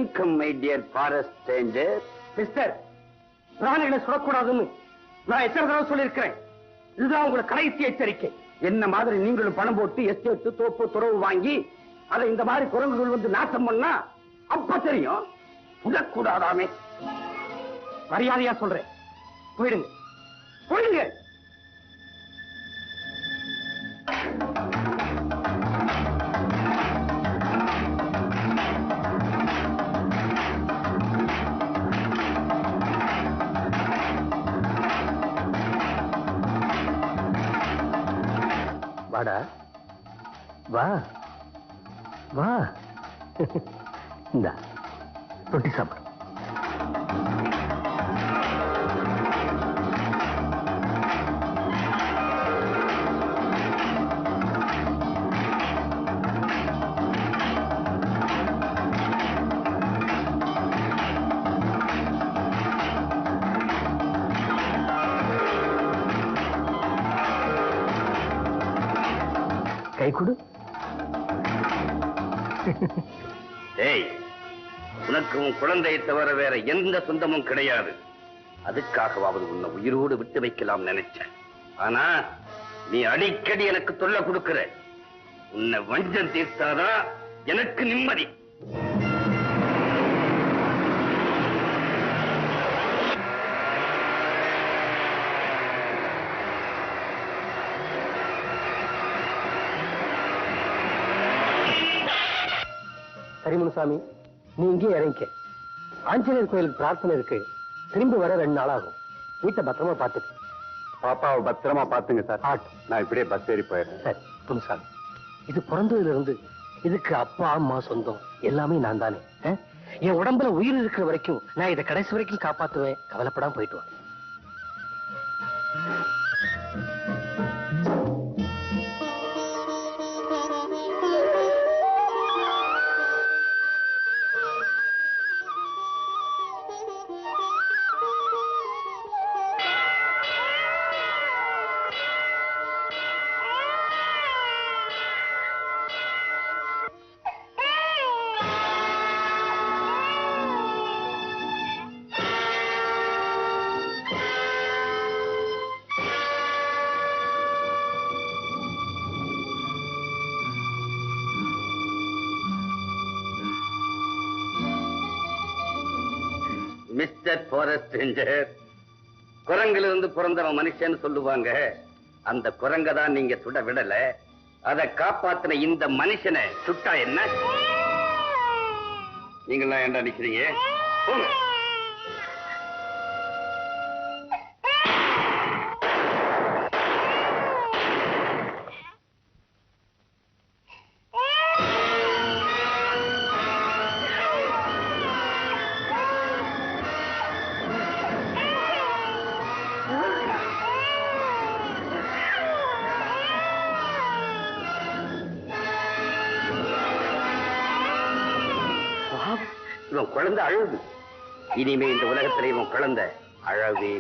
Welcome my dear forest Stranger. Mister, பிராணிகளை சுடக்கூடாதுன்னு நான் எத்தனை தடவை சொல்லியிருக்கிறேன். இதுதான் உங்களுக்கு கடைசி எச்சரிக்கை. என்ன மாதிரி நீங்களும் பணம் போட்டு எஸ்டேட் தோப்பு துறவு வாங்கி அதை இந்த மாதிரி குரங்குகள் வந்து நாசம் பண்ணா அப்ப தெரியும். சுடக்கூடாதாமே. மரியாதையா சொல்றேன், போயிடுங்க போயிடுங்க. வாடா வா வா. இந்த ரொட்டி சாப்பிடு. கை கொடு. ஏய், உனக்கு உன் குழந்தையை தவிர வேற எந்த சொந்தமும் கிடையாது. அதுக்காகவாவது உன்னை உயிரோடு விட்டு வைக்கலாம் நினைச்சேன். ஆனா நீ அடிக்கடி எனக்கு தொல்லை கொடுக்கிற. உன்னை வஞ்சம் தீர்த்தாதான் எனக்கு நிம்மதி. கரிமுனுசாமி, நீ இங்கே இறங்கிக்க. ஆஞ்சநேயர் கோயிலுக்கு பிரார்த்தனை இருக்கு. திரும்பி வர 2 நாள் ஆகும். வீட்டை பத்திரமா பாத்துக்க. பாப்பாவை பத்திரமா பாத்துங்க சார். நான் இப்படியே பஸ் ஏறி போயிடுறேன். சரி முனுசாமி, இது பிறந்ததுல இருந்து இதுக்கு அப்பா அம்மா சொந்தம் எல்லாமே நான் தானே. என் உடம்புல உயிர் இருக்கிற வரைக்கும் நான் இதை கடைசி வரைக்கும் காப்பாத்துவேன். கவலைப்படாம போயிட்டு வா. மிஸ்டர் ஃபாரஸ்ட் ரேஞ்சர், குரங்கிலிருந்து பிறந்தவன் மனுஷன்னு சொல்லுவாங்க. அந்த குரங்க தான் நீங்க சுட விடல. அதை காப்பாத்தின இந்த மனுஷனை சுட்டா என்ன? நீங்களாம் ஏன்டா நிக்கிறீங்க? போங்க. இவன் குழந்தை அழுது. இனிமே இந்த உலகத்திலே இவன் குழந்தை அழவே.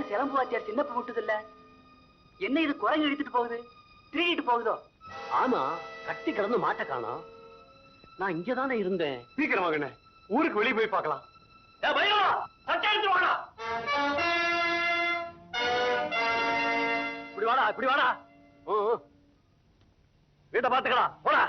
மாடு சிலம்பு வாத்தியார் சின்னப்பு விட்டது இல்ல, என்ன இது குரங்கு இழுத்துட்டு போகுது, திருடிட்டு போகுதோ? ஆமா, கட்டி கிடந்து மாட்டை காணோம். நான் இங்கதானே இருந்தேன். சீக்கிரம் வாங்கண்ணே, ஊருக்கு வெளியே போய் பார்க்கலாம். இப்படி வாடா, இப்படி வாடா. வீட்டை பாத்துக்கலாம், போடா.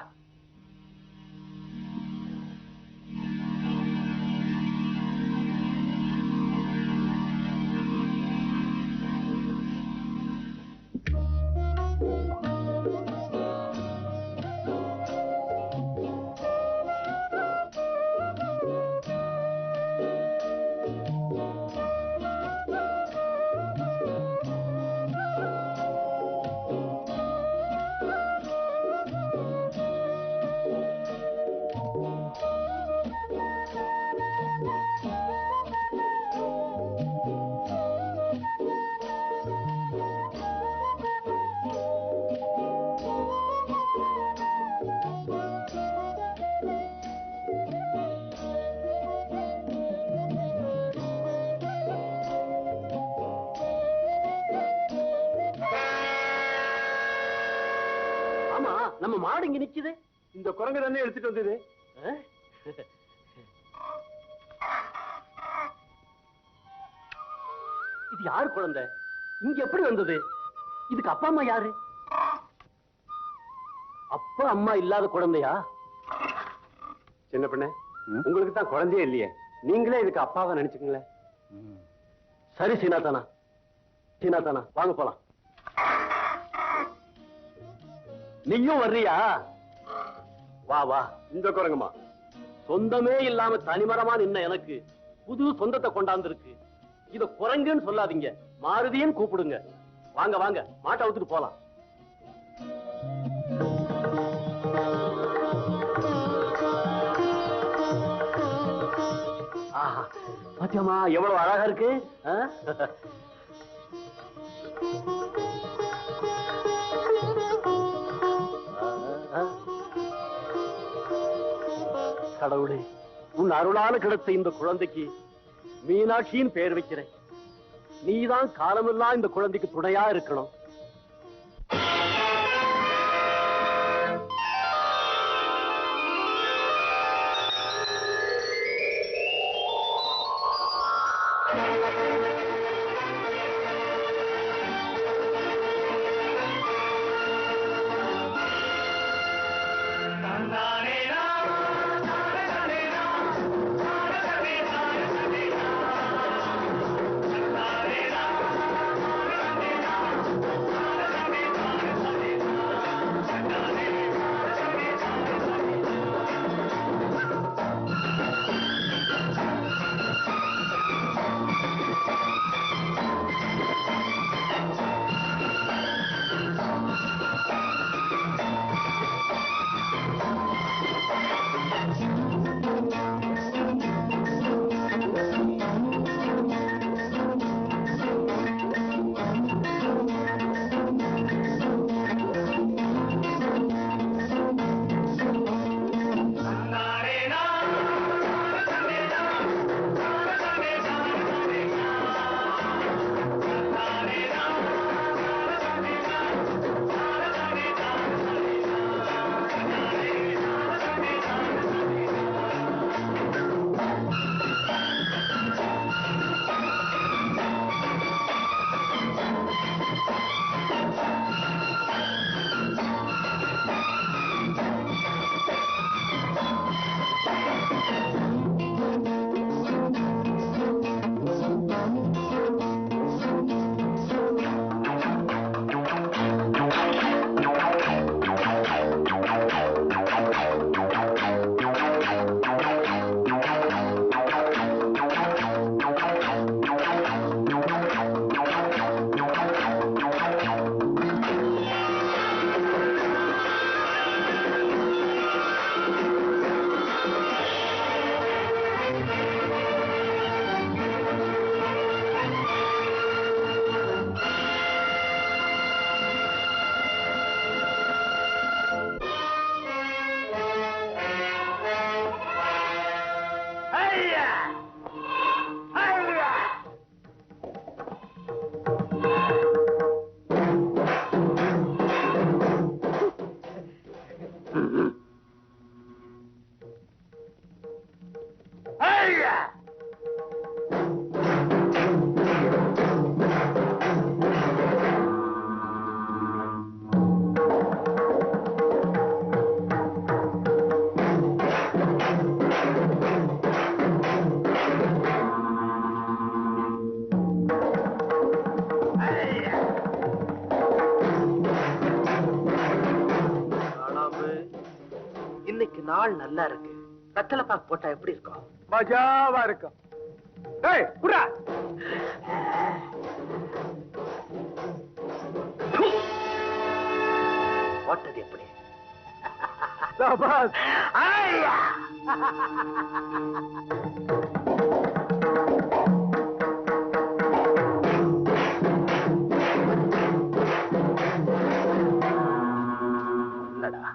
நம்ம மாடு இங்க நிக்குது. இந்த குரங்கு தானே எடுத்துட்டு வந்தது. இது யாரு குழந்தை? இங்க எப்படி வந்தது? இதுக்கு அப்பா அம்மா யாரு? அப்பா அம்மா இல்லாத குழந்தையா? சின்ன பண்ண, உங்களுக்கு தான் குழந்தையே இல்லையே, நீங்களே இதுக்கு அப்பாவை நினைச்சுக்கங்களேன். சரி சீனாதானா, சீனாதானா, வாங்க போலாம். நீயும் வர்றியா? வா வா. இந்த குரங்குமா? சொந்தமே இல்லாம தனிமரமா நின்ன எனக்கு புது சொந்தத்தை கொண்டாந்துருக்கு. இத குரங்குன்னு சொல்லாதீங்க, மாருதின்னு கூப்பிடுங்க. வாங்க வாங்க, மாட்டை அவுத்துட்டு போலாம். ஆஹா, பாத்தியாமா எவ்வளவு அழகா இருக்கு. கடவுளே, உன் அருளால கிடைத்த இந்த குழந்தைக்கு மீனாட்சியின் பெயர் வைக்கிறேன். நீதான் காலமெல்லாம் இந்த குழந்தைக்கு துணையா இருக்கணும். நாள் நல்லா இருக்கு. வெத்தலை பாக்கு போட்டா எப்படி இருக்கும்? மஜாவா இருக்கும். ஏய் புறா, போட்டது எப்படி? சபாஸ். ஐயா! இல்லடா.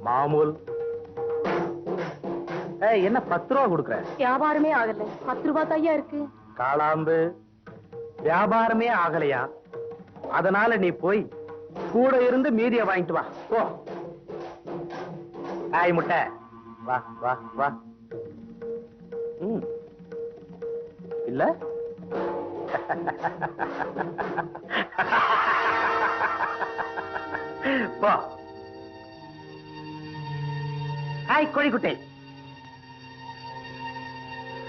மாமூல். என்ன 10 ரூபா கொடுக்குற? வியாபாரமே ஆகல. 10 ரூபாய் தையா இருக்கு. காளாம்பு, வியாபாரமே ஆகலையா? அதனால நீ போய் கூட இருந்து மீதிய வாங்கிட்டு வா. போ. ஆய் முட்டை, வா வா வா. இல்ல போ. ஹாய் கோழிக்குட்டை.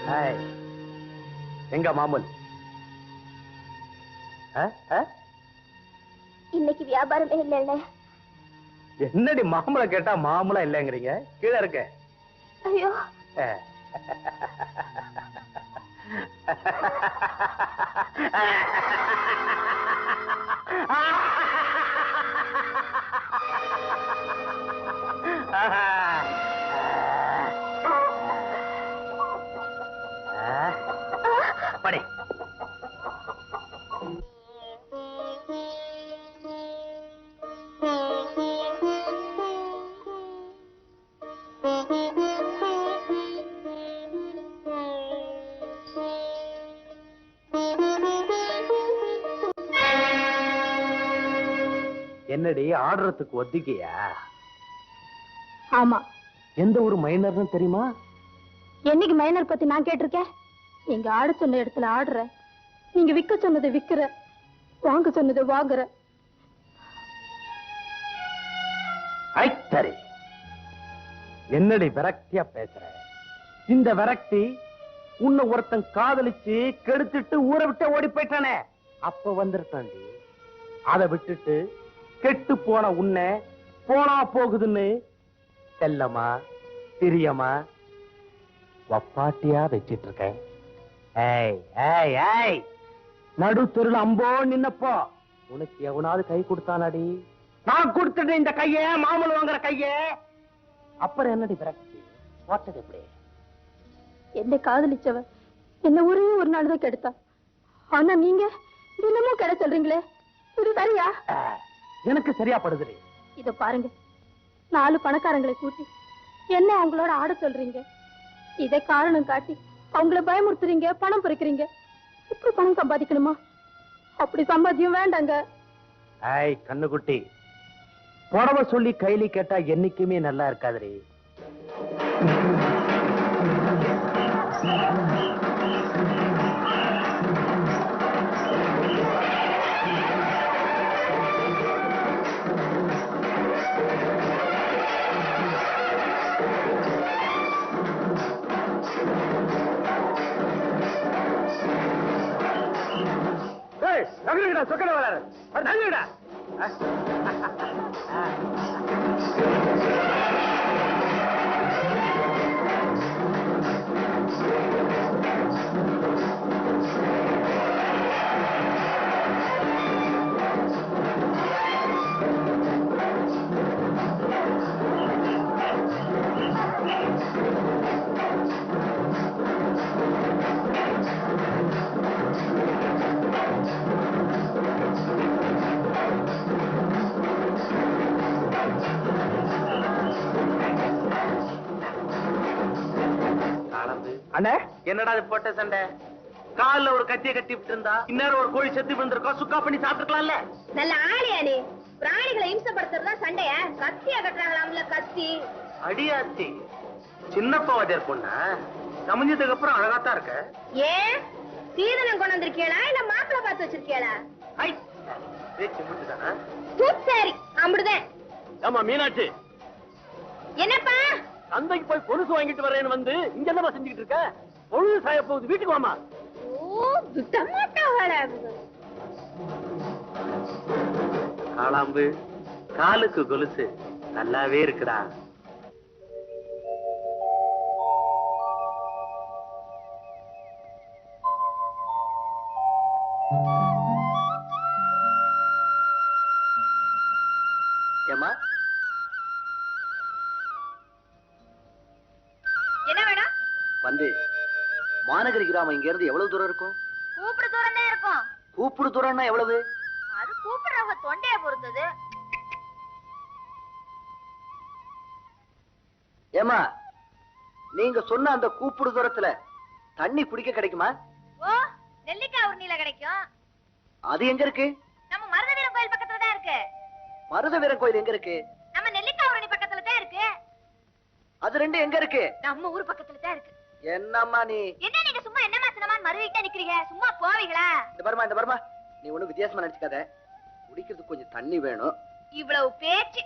ஹாய். எங்க மாமூல்? இன்னைக்கு வியாபாரமே இல்ல. என்னடி மாமூல கேட்டா மாமூலா இல்லங்கிறீங்க? கீழே இருக்க. ஐயோ. படி. என்னடி ஆடுறதுக்கு ஒத்திக்கையா? ஆமா. எந்த ஒரு மைனர்னு தெரியுமா? என்னைக்கு மைனர் பத்தி நான் கேட்டிருக்கேன்? நீங்க ஆட சொன்ன இடத்துல ஆடுற, நீங்க விக்க சொன்னதை விக்கிற, வாங்க சொன்னதை வாங்குற. சரி, என்னடி விரக்தியா பேசுற? இந்த விரக்தி உன்னை ஒருத்தன் காதலிச்சு கெடுத்துட்டு ஊரை விட்டு ஓடி போயிட்டானே, அப்ப வந்திருக்காண்டி. அதை விட்டுட்டு கெட்டு போன உன்னை போனா போகுதுன்னு செல்லமா பிரியமா வப்பாட்டியா வச்சிட்டு இருக்கேன். ஏய் ஏய் ஏய், நடு தெருல அம்போ நின்னப்போ உனக்கு எவனாவது கை கொடுத்தானடி? நான் கொடுத்துட்டு இந்த கைய மாமூல் வாங்குற கைய. அப்புறம் என்னடி விரக்தி? போட்டது எப்படி? என்னை காதலிச்சவ என்ன ஒரே ஒரு நாள் தான் கெடுத்தா. ஆனா நீங்க தினமும் கெட சொல்றீங்களே, இது சரியா? எனக்கு சரியா படுதுடி. இத பாருங்க, 4 பணக்காரங்களை கூட்டி என்ன அவங்களோட ஆட சொல்றீங்க. இதை காரணம் காட்டி அவங்கள பயமுறுத்துறீங்க, பணம் பறிக்கிறீங்க. இப்படி பணம் சம்பாதிக்கணுமா? அப்படி சம்பாத்தியம் வேண்டாங்க. ஐய் கண்ணுக்குட்டி, புடவை சொல்லி கைலி கேட்டா என்னைக்குமே நல்லா இருக்காதுடி. சொக்கட வராரு. அண்ணே, என்னடா இது போட்ட சண்டை? கால்ல ஒரு கத்திய கட்டி விட்டு இருந்தா இன்னொரு ஒரு கோழி செத்து விழுந்திருக்கோம். சுக்கா பண்ணி சாப்பிட்டுக்கலாம்ல. நல்ல ஆளியா நீ? பிராணிகளை இம்சப்படுத்துறதா சண்டைய? கத்தியா கட்டுறாங்களாம்ல கத்தி. அடியாத்தி, சின்னப்பா வாத்தியார் பொண்ணா? சமைஞ்சதுக்கு அப்புறம் அழகாத்தான் இருக்க. ஏன் சீதனம் கொண்டு வந்திருக்கீங்களா இல்ல மாப்பிள்ள பார்த்து வச்சிருக்கீங்களா? பேச்சு முடிச்சுதானா? சரி, அம்புடுதேன். ஆமா மீனாட்சி, என்னப்பா? சந்தைக்கு போய் பொருசு வாங்கிட்டு வரேன்னு வந்து இங்க என்னமா செஞ்சுக்கிட்டு இருக்க? பொழுது சாய போகுது, வீட்டுக்கு வாமா. ஓ, துட்டமாட்டா வேலை. காளாம்பு, காலுக்கு கொலுசு, நல்லாவே இருக்குடா. ஏமா என்ன வேணும்? வந்து மாநகரி கிராமம் இங்க இருந்து எவ்வளவு தூரம் இருக்கும்? கூப்பிடு தூரம் தான் இருக்கும். கூப்பிடு தூரம்னா எவ்வளவு? அது கூப்பிடுறவங்க தொண்டையை பொறுத்தது. ஏமா நீங்க சொன்ன அந்த கூப்பிடு தூரத்துல தண்ணி குடிக்க கிடைக்குமா? ஓ, நெல்லிக்காய் உருணில கிடைக்கும். அது எங்க இருக்கு? நம்ம மருதவீரன் கோயில் பக்கத்துல தான் இருக்கு. மருதவீரன் கோயில் எங்க இருக்கு? நம்ம நெல்லிக்காய் உருணி பக்கத்துல தான் இருக்கு. அது ரெண்டும் எங்க இருக்கு? நம்ம ஊர் பக்கத்துல தான் இருக்கு. என்னம்மா நீ? என்ன நீங்க சும்மா என்னமா சின்னமான்னு மருவிட்டே நிக்கிறீங்க? சும்மா போவீங்களா? இந்த பாருமா நீ ஒண்ணும் வித்தியாசமா நினைச்சுக்காத. குடிக்கிறதுக்கு கொஞ்சம் தண்ணி வேணும். இவ்வளவு பேச்சு.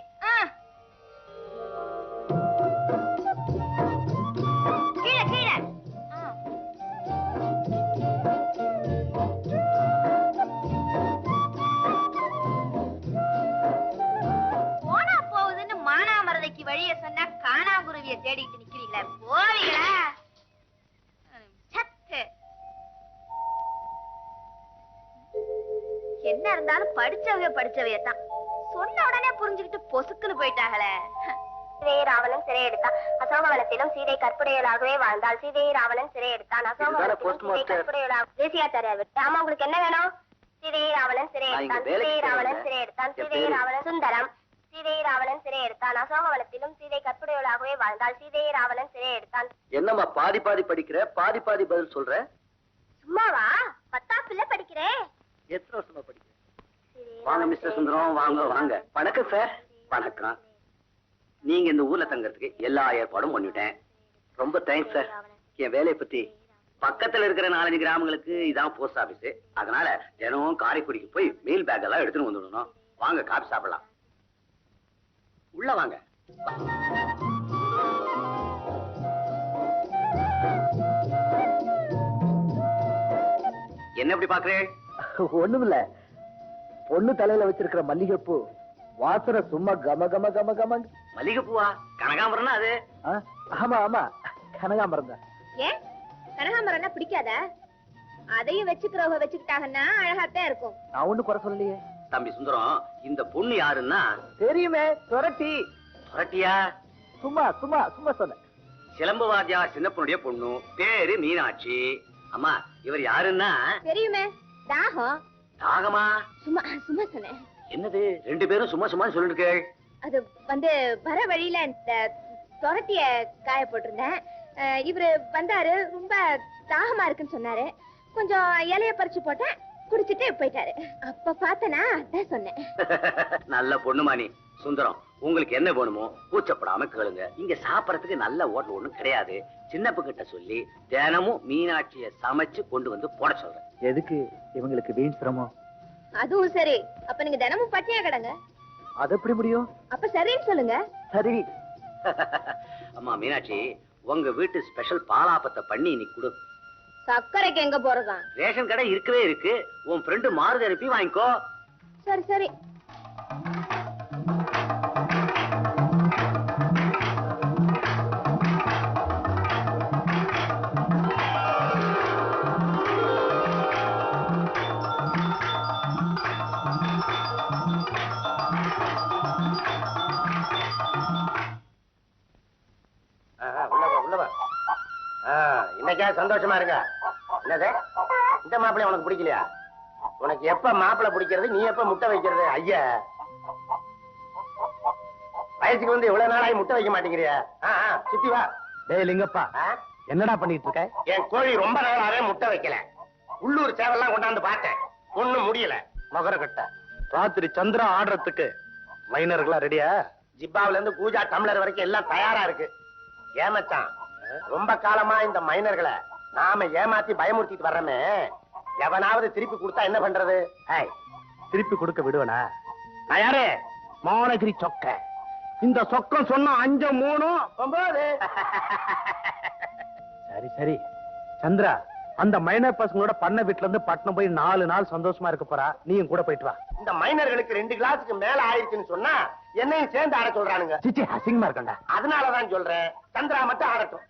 கீழே கீழே. போனா போகுதுன்னு மானாமரதைக்கு வழிய சொன்னா காணாங்குருவிய தேடிட்டு நிக்கிறீங்களா? போவீங்களா? சத்து. என்ன இருந்தாலும் படிச்சவையத்தான். சொன்ன உடனே புரிஞ்சுக்கிட்டு பொசுக்குன்னு போயிட்டாங்களே. சீதையை ராவணன் சிறை எடுத்தான். அசோகவனத்திலும் சீதை கற்புடையலாகவே வாழ்ந்தாள். சீதையை ராவணன் சிறை எடுத்தான். அசோகவனத்திலும் சீதை கற்புடையலாக தேசியாச்சாரியார் விட்டு. ஆமா, உங்களுக்கு என்ன வேணும்? சீதையை ராவணன் சிறை எடுத்தான். சீதையை ராவணன் சிறை எடுத்தான். சீதையை ராவணன் சுந்தரம். சீதையை ராவணன் சிறை எடுத்தான். அசோகவனத்திலும் சீதை கற்புடையலாகவே வாழ்ந்தாள். சீதையை ராவணன் சிறை எடுத்தான். என்னம்மா பாதி பாதி படிக்கிற, பாதி பாதி பதில் சொல்ற? சும்மாவா? 10ஆம் பிள்ளை படிக்கிறேன். எத்தனை வருஷமா படிக்கிற? வாங்க மிஸ்டர் சுந்தரம், வாங்க வாங்க. வணக்கம் சார். வணக்கம். நீங்க இந்த ஊர்ல தங்கறதுக்கு எல்லா ஏற்பாடும் பண்ணிட்டேன். ரொம்ப தேங்க்ஸ் சார். என் வேலையை பத்தி பக்கத்துல இருக்கிற 4 கிராமங்களுக்கு இதான் போஸ்ட் ஆபீஸ். அதனால தினமும் காரைக்குடிக்கு போய் மெயில் பேக் எல்லாம் எடுத்துட்டு வந்துடணும். வாங்க காபி சாப்பிடலாம். உள்ள வாங்க. என்ன எப்படி பாக்குறேன்? ஒண்ணுமில்ல, பொண்ணு தலையில வச்சிருக்கிற மல்லிகைப்பூ வாசனை சும்மா கம கம கம கம. மல்லிகைப்பூவா? கனகாம்பரம்னா அது? ஆமா ஆமா, கனகாம்பரம் தான். ஏன் கனகாம்பரம்னா பிடிக்காதா? அதையும் வச்சுக்கிறவங்க வச்சுக்கிட்டாங்கன்னா அழகாத்தான் இருக்கும். நான் ஒண்ணு குறை சொல்லலையே. தம்பி சுந்தரம், இந்த பொண்ணு யாருன்னா? தெரியுமே, துரட்டி. புரட்டியா? சும்மா சும்மா சும்மா சொன்ன. சிலம்பு வாத்தியார் சின்ன பொண்ணுடைய பொண்ணு, பேரு மீனாட்சி. அம்மா, இவர் யாருன்னா? தெரியுமே, தாகம். தாகமா? சும்மா சும்மா சொன்னேன். என்னது 2 பேரும் சும்மா சும்மா சொல்லிட்டு இருக்கே? அது வர வழியில இந்த சொரட்டிய காய போட்டிருந்தேன். இவரு வந்தாரு, ரொம்ப தாகமா இருக்குன்னு சொன்னாரு. கொஞ்சம் இலைய பறிச்சு போட்டேன், குடிச்சிட்டு போயிட்டாரு. அப்ப பார்த்தனா அதான் சொன்னேன். நல்ல பொண்ணுமானி. சுந்தரம், உங்களுக்கு என்ன வேணுமோ கூச்சப்படாம கேளுங்க. இங்க சாப்பிடறதுக்கு நல்ல ஹோட்டல் ஒண்ணும் கிடையாது. சின்னப்பு கிட்ட சொல்லி தினமும் மீனாட்சிய சமைச்சு கொண்டு வந்து போட சொல்றேன். எதுக்கு இவங்களுக்கு வீண் சிரமம்? அதுவும் சரி. அப்ப நீங்க தினமும் பட்டினியா கிடங்க. அது எப்படி முடியும்? அப்ப சரின்னு சொல்லுங்க. சரி. அம்மா மீனாட்சி, உங்க வீட்டு ஸ்பெஷல் பாலாப்பத்தை பண்ணி இன்னைக்கு கொடு. சக்கரைக்கு எங்க போறதான்? ரேஷன் கடை இருக்கவே இருக்கு. உன் ஃப்ரெண்டு மாருதி அனுப்பி வாங்கிக்கோ. சரி சரி. இன்னைக்கா சந்தோஷமா இருங்க. என்னது, இந்த மாப்பிள்ளை உனக்கு பிடிக்கலையா? உனக்கு எப்ப மாப்பிள்ளை பிடிக்கிறது, நீ எப்ப முட்டை வைக்கிறது? ஐயா, வயசுக்கு வந்து இவ்வளவு நாளாகி முட்டை வைக்க மாட்டேங்கிறியா? சுத்தி வா. டேய் லிங்கப்பா, என்னடா பண்ணிட்டு இருக்க? என் கோழி ரொம்ப நாளாவே முட்டை வைக்கல. உள்ளூர் சேவெல்லாம் கொண்டாந்து பார்த்தேன், ஒண்ணும் முடியல. மகரக்கட்ட ராத்திரி சந்திரா ஆடுறதுக்கு மைனர்களா ரெடியா? ஜிப்பாவில இருந்து பூஜா டம்ளர் வரைக்கும் எல்லாம் தயாரா இருக்கு. ஏமாச்சான், ரொம்ப காலமா இந்த மைனர்களை நாம ஏமாத்தி பயமுறுத்திட்டு வர்றோமே, எவனாவது திருப்பி கொடுத்தா என்ன பண்றது? திருப்பி கொடுக்க விடுவனா? நான் யாரு? மானகிரி சொக்க. இந்த சொக்கம் சொன்ன 5 3 9. சரி சரி சந்திரா, அந்த மைனர் பசங்களோட பண்ண வீட்டுல இருந்து பட்டணம் போய் 4 நாள் சந்தோஷமா இருக்க போறா. நீயும் கூட போயிட்டு வா. இந்த மைனர்களுக்கு 2 கிளாஸுக்கு மேல ஆயிடுச்சுன்னு சொன்னா என்னையும் சேர்ந்து ஆட சொல்றானுங்க. சிச்சி அசிங்கமா இருக்கண்டா. அதனாலதான் சொல்றேன், சந்திரா மட்டும் ஆடட்டும்.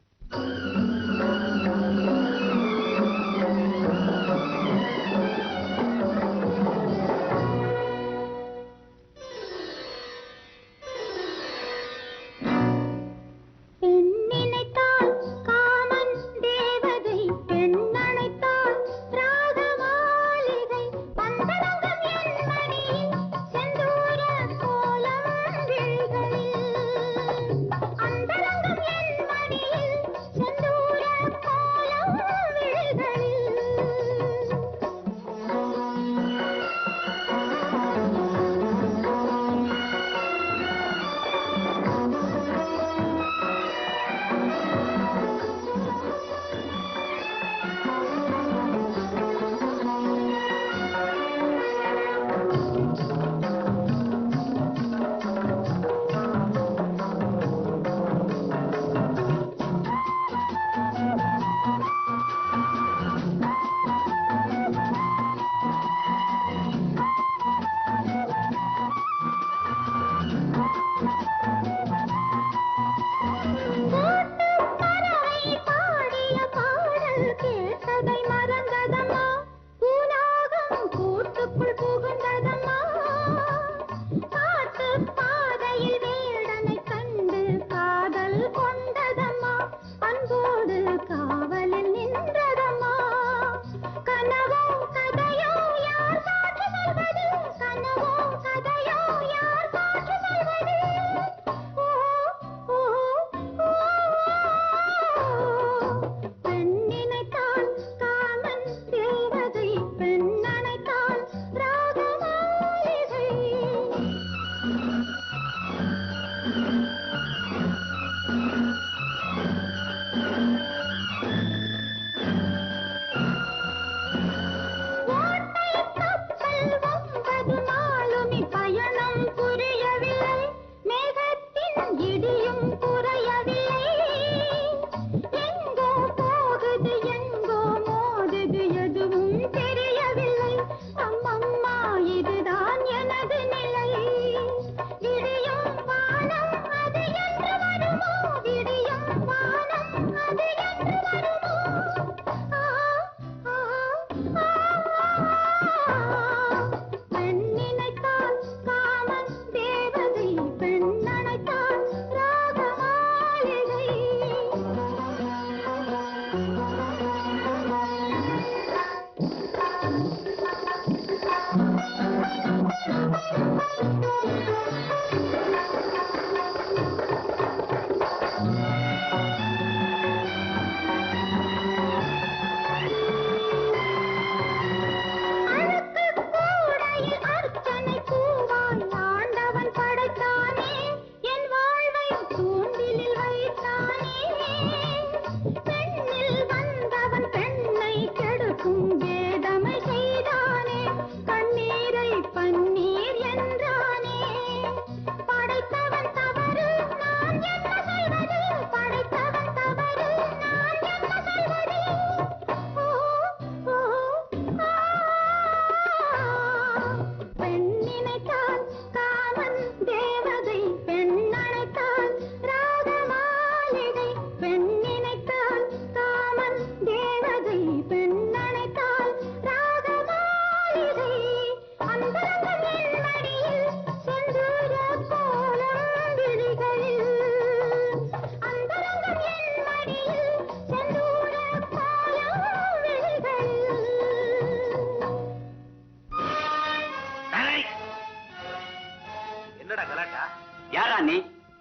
யாரா நீ?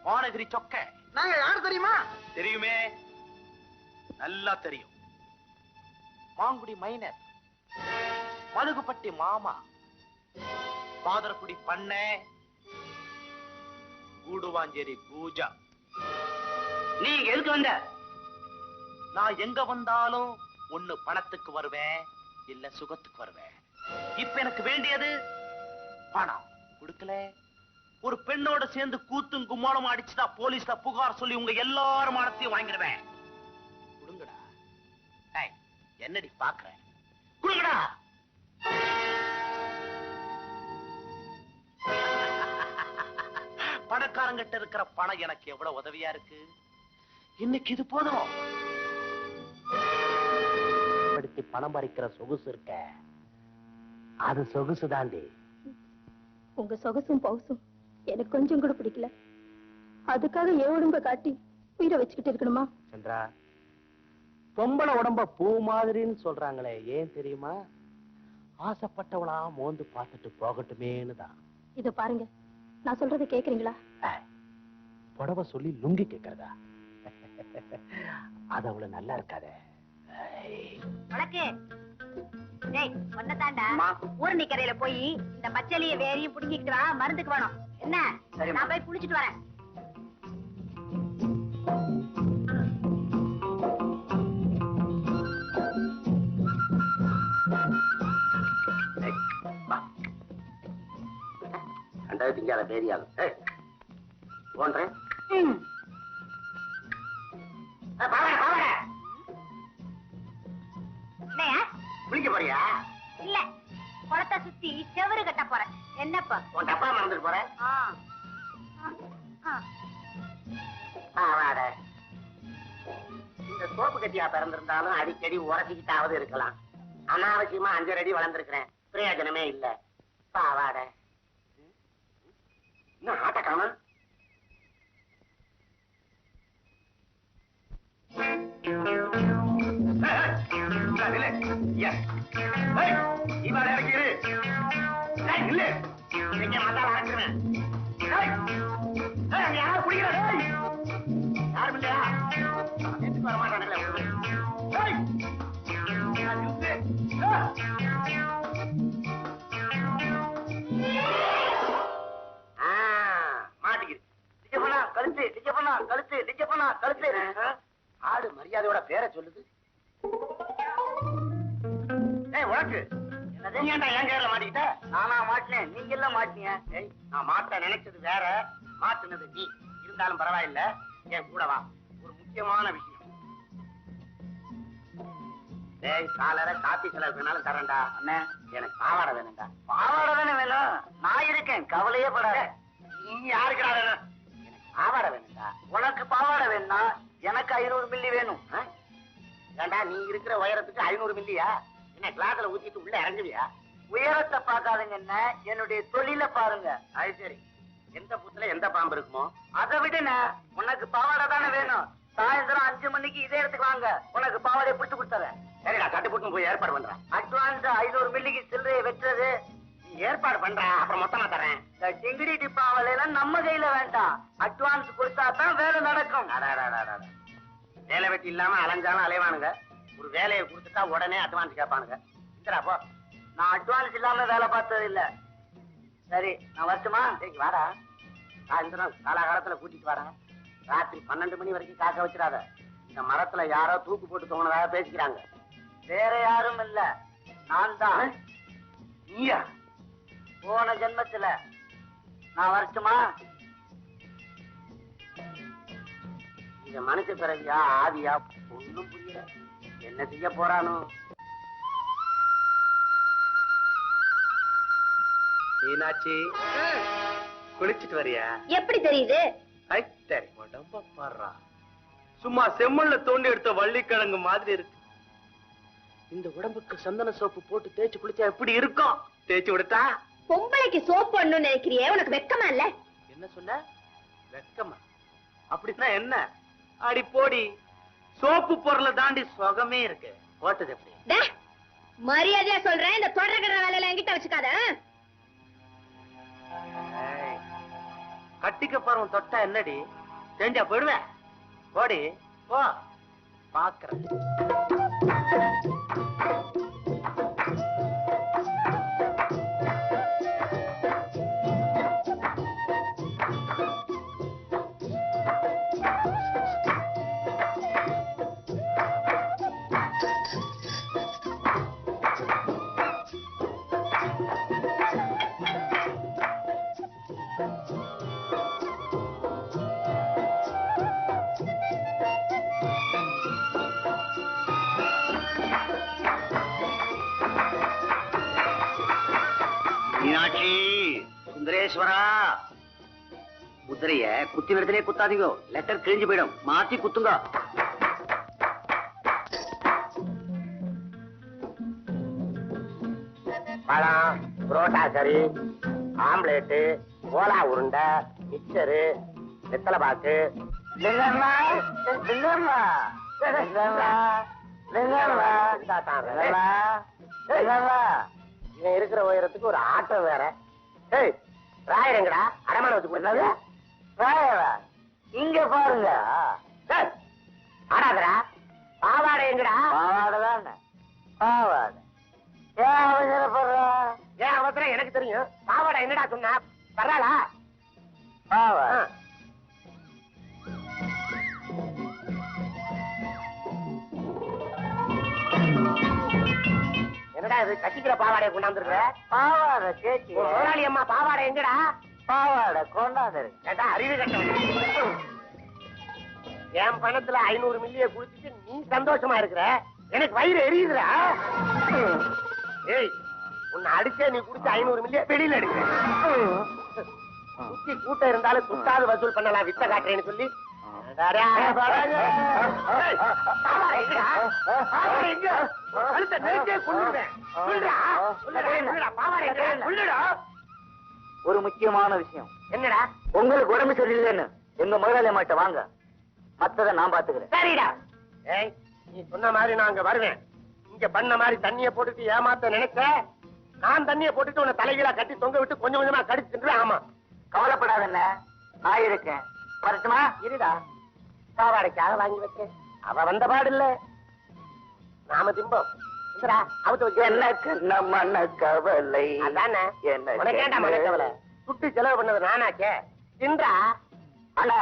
மானகிரி சொக்க. நாங்க யாரு தெரியுமா? தெரியுமே, நல்லா தெரியும். மாங்குடி மைனர், மலுகுப்பட்டி மாமா, பாதரக்குடி பண்ண, கூடுவாஞ்சேரி கூஜா. நீ எதுக்கு வந்த? நான் எங்க வந்தாலும் ஒண்ணு பணத்துக்கு வருவேன், இல்ல சுகத்துக்கு வருவேன். இப்ப எனக்கு வேண்டியது பணம். கொடுக்கல, ஒரு பெண்ணோட சேர்ந்து கூத்தும் கும்மாளம் அடிச்சுட்டா போலீஸ்ல புகார் சொல்லி உங்க எல்லாரும் மானத்தையும் வாங்கிடுவேன். கொடுங்கடா. என்னடி பாக்குற? கொடுங்கடா. பணக்காரங்கிட்ட இருக்கிற பணம் எனக்கு எவ்வளவு உதவியா இருக்கு. இன்னைக்கு இது போதும். பணம் பறிக்கிற சொகுசு இருக்க, அது சொகுசு தாண்டி. உங்க சொகுசும் பவுசும் எனக்கு கொஞ்சம் கூட பிடிக்கல. அதுக்காக உடம்ப காட்டி உயிரை வச்சுக்கிட்டு இருக்கணுமா? சந்திரா, பொம்பளை உடம்ப பூ மாதிரின்னு சொல்றாங்களே, ஏன் தெரியுமா? ஆசைப்பட்டவளா மோந்து பார்த்துட்டு போகட்டுமேன்னு தான். இத பாருங்க, நான் சொல்றதை கேக்குறீங்களா? புடவை சொல்லி லுங்கி கேக்குறதா? அது அவ்வளவு நல்லா இருக்காதே. உனக்கு ஒன்னதாண்டா ஊரணி கரையில போய் இந்த பச்சளிய வேறையும் புடுங்கிட்டு வா, மருந்துக்கு வேணும். என்ன? நான் போய் புடிச்சிட்டு வரேன். திங்காத பேரியாகும் போன்றேன். குளிக்க போறியா? இல்ல, குளத்தை சுத்தி செவரு கட்ட போறேன். என்னப்பா உன் டப்பா மறந்துட்டு போறேன். இந்த சோப்பு கட்டியா பிறந்திருந்தாலும் அடிக்கடி உரசிக்கிட்டாவது இருக்கலாம். அனாவசியமா 5 அடி வளர்ந்துருக்கிறேன், பிரயோஜனமே இல்ல. பாவாட இன்னும் ஆட்ட காணோம். மசாலா அரைக்கிறேன். யாரும் குடிக்கிற யாரும் இல்லையா? வர மாட்டானுங்களே. ஆடு மரியாதையோட பேரை சொல்லுது. உனக்கு நீ ஏன்டா என் பேர்ல மாட்டிக்கிட்ட? நானா மாட்டினேன், நீங்க எல்லாம் மாட்டினீங்க. நான் மாட்ட நினைச்சது வேற, மாட்டினது நீ. இருந்தாலும் பரவாயில்ல, என் கூட வா. ஒரு முக்கியமான விஷயம். காலரை காப்பி செலவுனாலும் தரேன்டா. அண்ணே, எனக்கு பாவாடை வேணும்டா. பாவாடை தானே வேணும்? நான் இருக்கேன், கவலையே படாத. நீ யாருக்குடா வேணும்? எனக்கு பாவாடை வேணும்டா. உனக்கு பாவாடை வேணும்னா எனக்கு 500 மில்லி வேணும். ஏண்டா, நீ இருக்கிற உயரத்துக்கு 500 மில்லியா? என்ன கிளாஸ்ல ஊத்திட்டு உள்ள இறங்குவியா? உயரத்தை பார்க்காதுங்க, என்ன என்னுடைய தொழில பாருங்க. அது சரி, எந்த புத்துல எந்த பாம்பு இருக்குமோ அதை விட உனக்கு பாவாடை தானே வேணும். சாயந்தரம் 5 மணிக்கு இதே இடத்துக்கு வாங்க, உனக்கு பாவாடையை பிடிச்சு கொடுத்துறேன். சரிடா, கட்டு போட்டு போய் ஏற்பாடு பண்றேன். அட்வான்ஸ் 500 மில்லிக்கு சில்லறையை வெட்டுறது நீ ஏற்பாடு பண்ற, அப்புறம் மொத்தமா தரேன். இந்த டிங்கிடி டிப்பாவல எல்லாம் நம்ம கையில வேண்டாம், அட்வான்ஸ் கொடுத்தா தான் வேலை நடக்கும். வேலை வெட்டி இல்லாம அலைஞ்சாலும் அலைவானுங்க. ஒரு வேலையை கொடுத்துட்டா உடனே அட்வான்ஸ் கேட்பானுங்க. போ, நான் அட்வான்ஸ் இல்லாம வேலை பார்த்தது இல்ல. சரி, நான் வரட்டுமா? வாடா, சாயந்தரம் காலாகாலத்துல கூட்டிட்டு வரேன். ராத்திரி 12 மணி வரைக்கும் காக்க வச்சிடாத. இந்த மரத்துல யாரோ தூக்கு போட்டு தோணுதாக பேசிக்கிறாங்க. வேற யாரும் இல்ல, நான் தான். நீயா? போன ஜென்மத்துல. நான் வரட்டுமா? இந்த மனுஷ பிறவியா ஆதியா ஒண்ணும் புரியல. என்ன செய்ய போறானோ? மீனாட்சி, குளிச்சிட்டு வரியா? எப்படி தெரியுது? சரி, உடம்ப பாடுறா. சும்மா செம்மண்ல தோண்டி எடுத்த வள்ளிக்கிழங்கு மாதிரி இருக்கு. இந்த உடம்புக்கு சந்தன சோப்பு போட்டு தேய்ச்சி குளிச்சா எப்படி இருக்கும்? தேய்ச்சி விடுத்தா? பொம்பளைக்கு சோப்பு பண்ணு நினைக்கிறியே, உனக்கு வெக்கமா இல்ல? என்ன சொன்ன? வெக்கமா? அப்படின்னா என்ன? அடி போடி, சோப்பு பொருளை தாண்டி சுகமே இருக்கு. போட்டது எப்படி? மரியாதையா சொல்றேன், இந்த தொடர்கிற வேலையில என்கிட்ட வச்சுக்காத. கட்டிக்க பருவம் தொட்டா என்னடி தெரிஞ்சா போயிடுவேன். போடி போ, பாக்குறேன். குதிரைய குத்தி விடத்திலே குத்தாதீங்க, லெட்டர் கிழிஞ்சு போயிடும். மாத்தி குத்துங்க. பழம், புரோட்டா கறி, ஆம்லேட்டு, கோலா உருண்டை, மிக்சரு, வெத்தலை பாக்கு. இவன் இருக்கிற உயரத்துக்கு ஒரு ஆட்டோ வேற. ராயர் எங்கடா? அடமான வச்சு கொடுத்தாரு. இங்க பாருங்க. ஆடாதரா பாவாடை எங்கடா? பாவாடை தான். பாவாடை ஏன் அவசரப்படுற? ஏன் அவசரம் எனக்கு தெரியும். பாவாடை என்னடா சொன்னா? பரவாயில்ல. பாவாடை என்னடா இது? கட்டிக்கிற பாவாடையை கொண்டாந்துருக்க? பாவாடை கேட்சி. முதலாளி அம்மா பாவாடை எங்கடா? பாவாடை கொண்டாந்துரு. கேட்டா அறிவு கட்ட. என் பணத்துல 500 மில்லிய குடிச்சிட்டு நீ சந்தோஷமா இருக்கிற, எனக்கு வயிறு எரியுதுடா. ஏய், உன்னை அடிச்சே நீ குடிச்ச 500 மில்லிய வெளியில எடுக்க. சுத்தி கூட்டம் இருந்தாலும் சுத்தாது வசூல் பண்ணலாம், வித்த காட்டுறேன்னு சொல்லி. ஒரு முக்கியமான விஷயம். என்னடா? உங்களுக்கு உடம்பு சரியில்லைன்னு எங்க முதலாளி அம்மாட்ட வாங்க, மத்ததை நான் பாத்துக்கிறேன். சரிடா. ஏய், நீ சொன்ன மாதிரி நான் அங்க வருவேன். இங்க பண்ண மாதிரி தண்ணிய போட்டுட்டு ஏமாத்த நினைச்ச, நான் தண்ணிய போட்டுட்டு உன்னை தலைகீழா கட்டி தொங்க விட்டு கொஞ்சம் கொஞ்சமா கடிச்சு தின்றுவேன். ஆமா, கவலைப்படாதல்ல, நான் இருக்கேன். வரட்டுமா? இருடா. பாவாடைக்காக வாங்கி வச்சேன். அவ வந்த பாடு இல்ல, நாம திம்போம். எனக்கு மன கவலை. அதானே உனக்கு ஏண்டா மன கவலை? சுட்டு செலவு பண்ணது நானாச்சே. தின்றா. அண்ணா,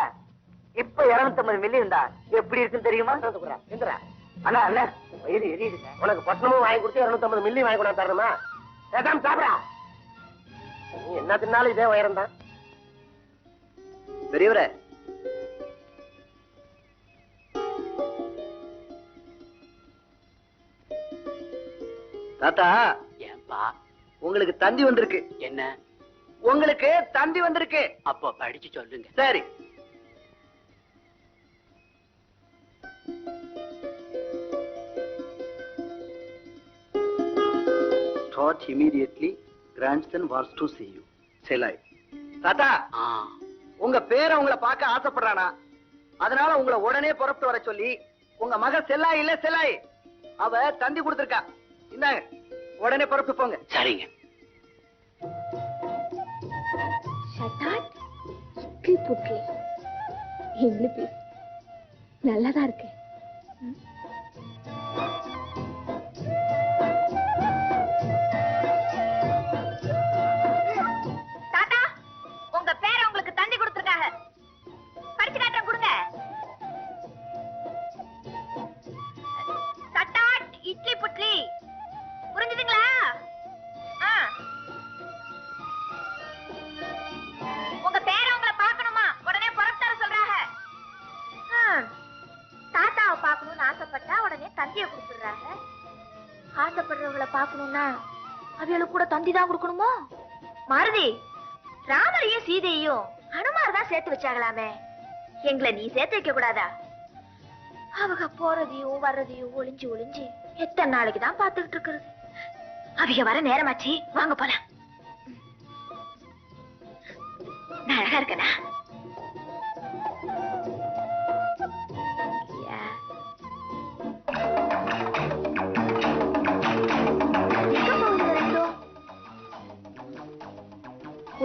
இப்ப 250 மில்லி இருந்தா எப்படி இருக்குன்னு தெரியுமா? தின்றா. அண்ணா அண்ணா, வயிறு எரியுதுங்க. உனக்கு பட்டணமும் வாங்கி கொடுத்து 250 மில்லி வாங்கி கொண்டாந்து தரணுமா? ஏதாம் சாப்பிடா. நீ என்ன தின்னாலும் இதே உயரம் தான். பெரியவரே, தாத்தா. ஏன்பா? உங்களுக்கு தந்தி வந்திருக்கு. என்ன? உங்களுக்கு தந்தி வந்திருக்கு. அப்போ படிச்சு சொல்லுங்க. சரி. Start immediately. Grandson wants to see you. செலாய். தாத்தா, உங்க பேரை உங்களை பார்க்க ஆசைப்படுறானா, அதனால உங்களை உடனே புறப்பட்டு வர சொல்லி உங்க மக செல்லாய் இல்ல செலாய் அவ தந்தி கொடுத்திருக்கா. இந்தாங்க, உடனே புறப்பட்டு போங்க. சரிங்க. நல்லாதான் இருக்கு. தாத்தா, உங்க பேரை உங்களுக்கு தந்தி கொடுத்திருக்காங்க. படிச்சு காட்டுறேன், கொடுங்க. சட்டாட் இட்லி புட்லி. புரிஞ்சுதுங்களா? உங்க பேரை உங்களை பார்க்கணுமா? உடனே புறப்பட்டு வர சொல்றாங்க. தாத்தாவை பார்க்கணும்னு ஆசைப்பட்டா உடனே தந்தியை கொடுத்துடுறாங்க. ஆசைப்படுறவங்களை பார்க்கணும்னா அவைகளுக்கு கூட தந்தி தான் கொடுக்கணுமோ? மாருதி, ராமரையும் சீதையும் ஹனுமார் தான் சேர்த்து வச்சாங்களாமே, எங்களை நீ சேர்த்து வைக்க கூடாதா? அவங்க போறதையும் வர்றதையும் ஒளிஞ்சு ஒளிஞ்சு எத்தனை நாளைக்கு தான் பார்த்துக்கிட்டு இருக்கிறது? அவங்க வர நேரமாச்சு, வாங்க போலாம். நான் அழகா இருக்கேனா?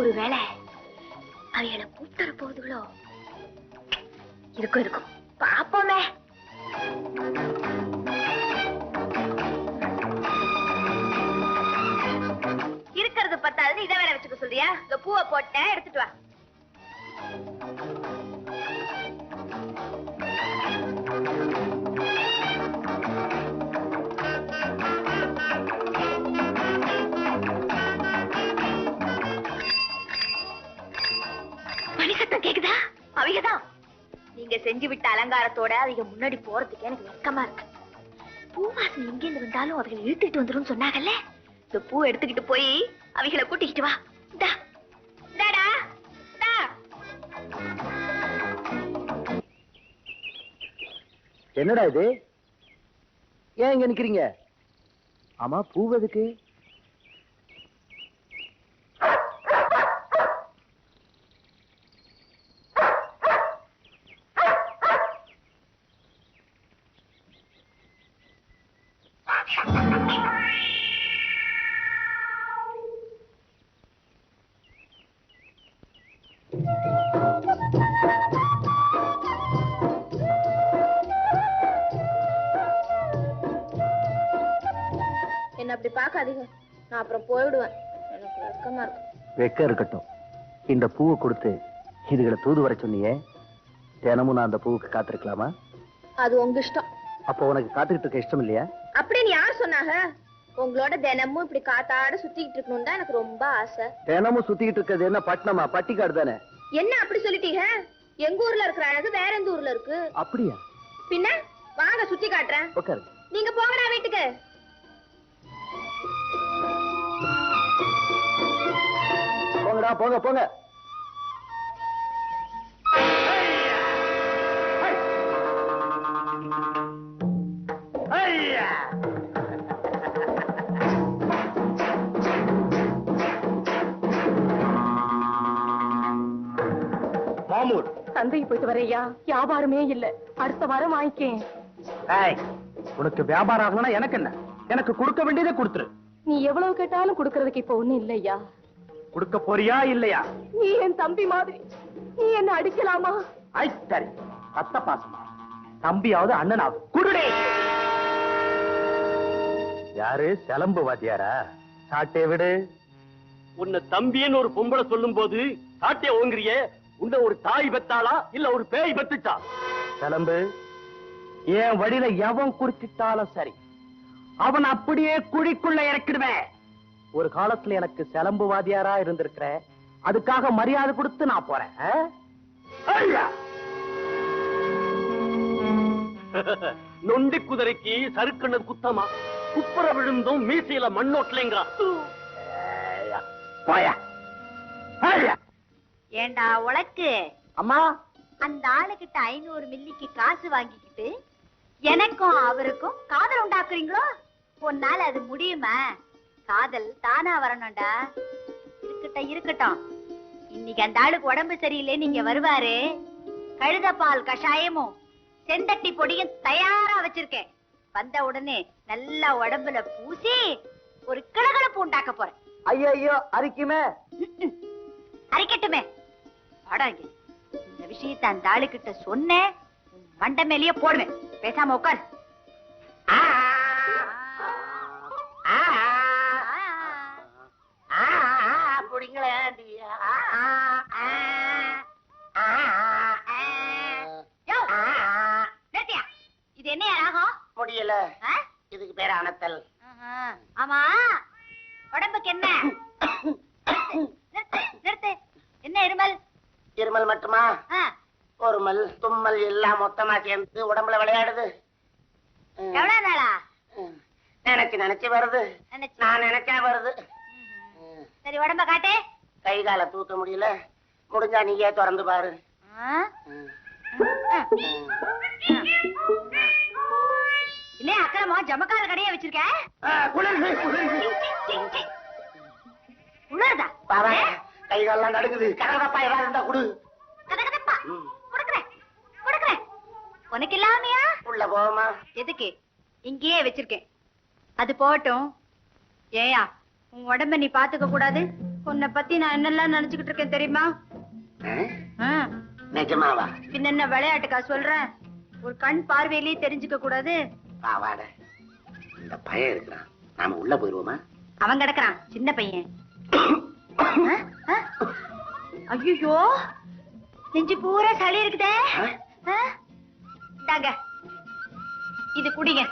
ஒருவேளை அவைகளை கூப்பிட்டு போகுதுகளோ? இருக்கும் இருக்கும், பாப்போமே. இருக்கிறது பத்தாது, இதை வேற வச்சுக்க சொல்றியா? இந்த பூவை போட்ட எடுத்துட்டு வா. மணிசத்தம் கேக்குதா? அவைகதான். நீங்க செஞ்சு விட்ட அலங்காரத்தோட அவங்க முன்னாடி போறதுக்கு எனக்கு வெக்கமா இருக்கு. பூவாசனை எங்கிருந்து வந்தாலும் அவங்களை இழுத்துட்டு வந்துரும் சொன்னாங்கல்ல. இந்த பூ எடுத்துக்கிட்டு போய் அவைகளை கூட்டிக்கிட்டு வா. என்னடா இது? ஏன் இங்க நிக்கிறீங்க? ஆமா, பூ எதுக்கு? என்ன அப்படி பாக்காதீங்க, நான் அப்புறம் போயிடுவேன். எனக்கு வெக்கமா இருக்கு. வெக்க இருக்கட்டும். இந்த பூவை கொடுத்து இதுகளை தூது வர சொன்னியே, தினமும் நான் அந்த பூவுக்கு காத்திருக்கலாமா? அது உங்க இஷ்டம். அப்போ உனக்கு காத்துக்கிட்டு இருக்க இஷ்டம் இல்லையா? அப்படின்னு யார் சொன்னாங்க? உங்களோட தினமும் இப்படி காத்தாட சுத்திக்கிட்டு இருக்கணும் தான் எனக்கு ரொம்ப ஆசை. தினமும் சுத்திக்கிட்டு இருக்கிறது என்ன பட்டணமா? பட்டிக்காடு தானே. என்ன அப்படி சொல்லிட்டீங்க? எங்க ஊர்ல இருக்கிற அழகு வேற எந்த ஊர்ல இருக்கு? அப்படியா? பின்ன வாங்க சுத்தி காட்டுறேன். உட்காரு. நீங்க போங்கடா வீட்டுக்கு. போங்கடா, போங்க போங்க. மாமூர், சந்தைக்கு போயிட்டு வரையா, வியாபாரமே இல்ல. அடுத்த வாரம் வாங்கிக்கேன். உனக்கு வியாபாரம் ஆகணும்னா எனக்கு என்ன? எனக்கு கொடுக்க வேண்டியதை கொடுத்துரு. நீ எவ்வளவு கேட்டாலும் கொடுக்கறதுக்கு இப்ப ஒண்ணும் இல்லையா. கொடுக்க போறியா இல்லையா? நீ என் தம்பி மாதிரி, நீ என்ன அடிக்கலாமா? ஐ சரி, ரத்த பாசமா? தம்பியாவது அண்ணனாவது குடுடே. யாரு? சிலம்பு வாத்தியாரா? சாட்டை விடு. உன்னை தம்பின்னு ஒரு பொம்பளை சொல்லும் போது சாட்டை ஓங்குறியே, உன்னை ஒரு தாய் பெத்தாளா இல்ல ஒரு பேய் பெத்துச்சா? சிலம்பு, என் வழியில எவன் குறிச்சிட்டாலும் சரி, அவன் அப்படியே குழிக்குள்ள இறக்கிடுவேன். ஒரு காலத்துல எனக்கு சிலம்பு வாதியாரா இருந்திருக்கிற, அதுக்காக மரியாதை கொடுத்து நான் போறேன். நொண்டி குதிரைக்கு சறுக்கண்ண குத்தமா? குப்புற விழுந்தும் மீசையில மண்ணோட்டலைங்கிறா. போயா. ஏண்டா உனக்கு அம்மா, அந்த ஆளுகிட்ட 500 மில்லிக்கு காசு வாங்கிக்கிட்டு எனக்கும் அவருக்கும் காதல் உண்டாக்குறீங்களோ? உன்னால அது முடியுமா? காதல் தானா வரணும்டா. இருக்கட்டும் இருக்கட்டும், இன்னைக்கு அந்த ஆளுக்கு உடம்பு சரியில்லை, நீங்க வருவாரு. கழுதப்பால் கஷாயமும் செந்தட்டி பொடியும் தயாரா வச்சிருக்கேன். வந்த உடனே நல்லா உடம்புல பூசி ஒரு கிளகலப்பு உண்டாக்க போறேன். ஐயோ, அரிக்குமே. அரிக்கட்டுமே. வாடாங்க, இந்த விஷயத்தை அந்த ஆளுகிட்ட சொன்னேன், மண்டை மேலேயே போடுவேன். பேசாம உட்கார். இது என்ன ராகம்? முடியல, இதுக்கு பேர் அனத்தல். ஆமா, உடம்புக்கு என்ன? நிறுத்து. என்ன இருமல்? இருமல் மட்டுமா? ஒருமல் தும்மல் எல்லாம் மொத்தமா சேர்ந்து உடம்புல விளையாடுது. எவ்வளவு நாளா? நினைச்சு வருது. நான் நினைச்சா வருது. சரி, உடம்ப காட்டு. கை கால தூக்க முடியல, முடிஞ்சா நீயே திறந்து பாரு. இல்ல அக்கிரமா ஜமக்கார கடையே வச்சிருக்க. உணர்தா? கை காலெல்லாம் நடுக்குது. கரகப்பா ஏதாவது இருந்தா குடு. கதகதப்பா கொடுக்குறேன். உனக்கு இல்லாமையா? உள்ள போமா. எதுக்கு? இங்கேயே வச்சிருக்கேன். அது போட்டும். ஏயா, உன் உடம்ப நீ பாத்துக்க கூடாது? உன்னை பத்தி நான் என்னெல்லாம் நினைச்சுக்கிட்டு இருக்கேன் தெரியுமா? நிஜமாவா? பின்ன என்ன விளையாட்டுக்கா சொல்றேன்? ஒரு கண் பார்வையிலேயே தெரிஞ்சுக்க கூடாது? பாவாட, இந்த பையன் இருக்கிறான், நாம உள்ள போயிருவோமா? அவன் கிடக்குறான், சின்ன பையன். ஐயோ, நெஞ்சு பூரா சளி இருக்குதே. இந்தாங்க, இது குடிங்க.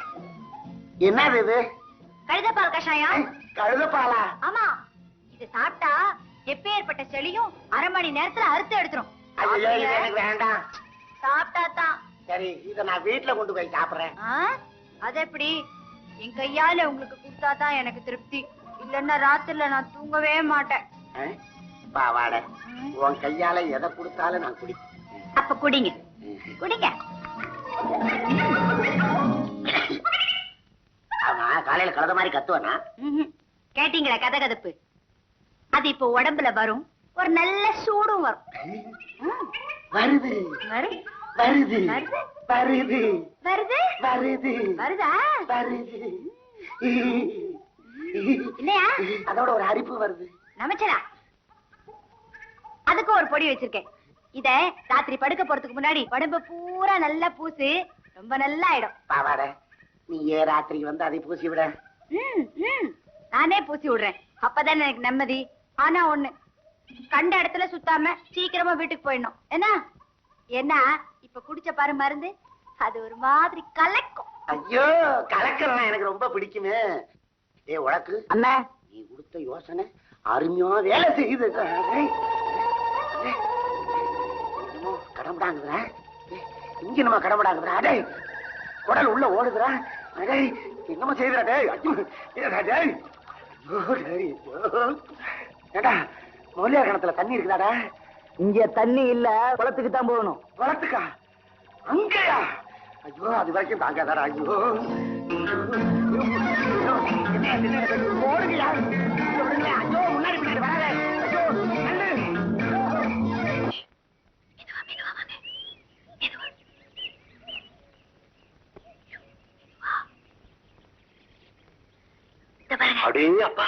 என்னது இது? கழுதப்பால் கஷாயம். கழுதப்பாலா? ஆமா, இது சாப்பிட்டா எப்பேற்பட்ட செளியும் 1/2 மணி நேரத்துல அறுத்து எடுத்துரும். ஐயோ, இது எனக்கு வேண்டாம். சாப்பிட்டா தான். சரி, இத நான் வீட்டுல கொண்டு போய் சாப்பிடுறேன். அது எப்படி? என் கையால உங்களுக்கு கொடுத்தாதான் எனக்கு திருப்தி. இல்லன்னா ராத்திரில நான் தூங்கவே மாட்டேன். பாவாட, உன் கையால எதை கொடுத்தாலும் நான் குடி. அப்ப குடிங்க. கதை மாதிரி கத்துவனா? கேட்டீங்களா கதை கதப்பு? அது இப்ப உடம்புல வரும், ஒரு நல்ல சூடும் வரும். வருது வருது வருது வருது வருது வருது வருது வருதா? வருது. இல்லையா? அதோட ஒரு அரிப்பு வருது. நமச்சரா, அதுக்கு ஒரு பொடி வச்சிருக்கேன். இத ராத்திரி படுக்க போறதுக்கு முன்னாடி உடம்பு பூரா நல்லா பூசி ரொம்ப நல்லா ஆயிடும். பாவாட, நீ ஏன் ராத்திரிக்கு வந்து அதை பூசி விட? நானே பூசி விடுறேன், அப்பதான் எனக்கு நிம்மதி. ஆனா ஒண்ணு, கண்ட இடத்துல சுத்தாம சீக்கிரமா வீட்டுக்கு போயிடணும். ஏன்னா இப்ப குடிச்ச பாரு மருந்து, அது ஒரு மாதிரி கலக்கும். ஐயோ, கலக்கலாம் எனக்கு ரொம்ப பிடிக்குமே. ஏ உனக்கு அண்ணா, நீ கொடுத்த யோசனை அருமையா வேலை செய்யுது. கடம்படாங்குதுரா, இங்க நம்ம கடம்படாங்குதுரா. அடே, குடல் உள்ள ஓடுதுரா. அடே, என்னமா செய்யுதுடா? டேய், ஐயோ, ஏடா டேய். ஐயோ, டேய், ஐயோ. ஏடா, முதலியார் கிணத்துல தண்ணி இருக்குதாடா? இங்க தண்ணி இல்ல, குளத்துக்கு தான் போகணும். குளத்துக்கா? அங்கயா? ஐயோ, அது வரைக்கும் தாங்காதாடா. ஐயோ, ஓடுங்கயா. ஐயோ, முன்னாடி பின்னாடி வராத. ஐயோ, நல்லு. அடே அப்பா,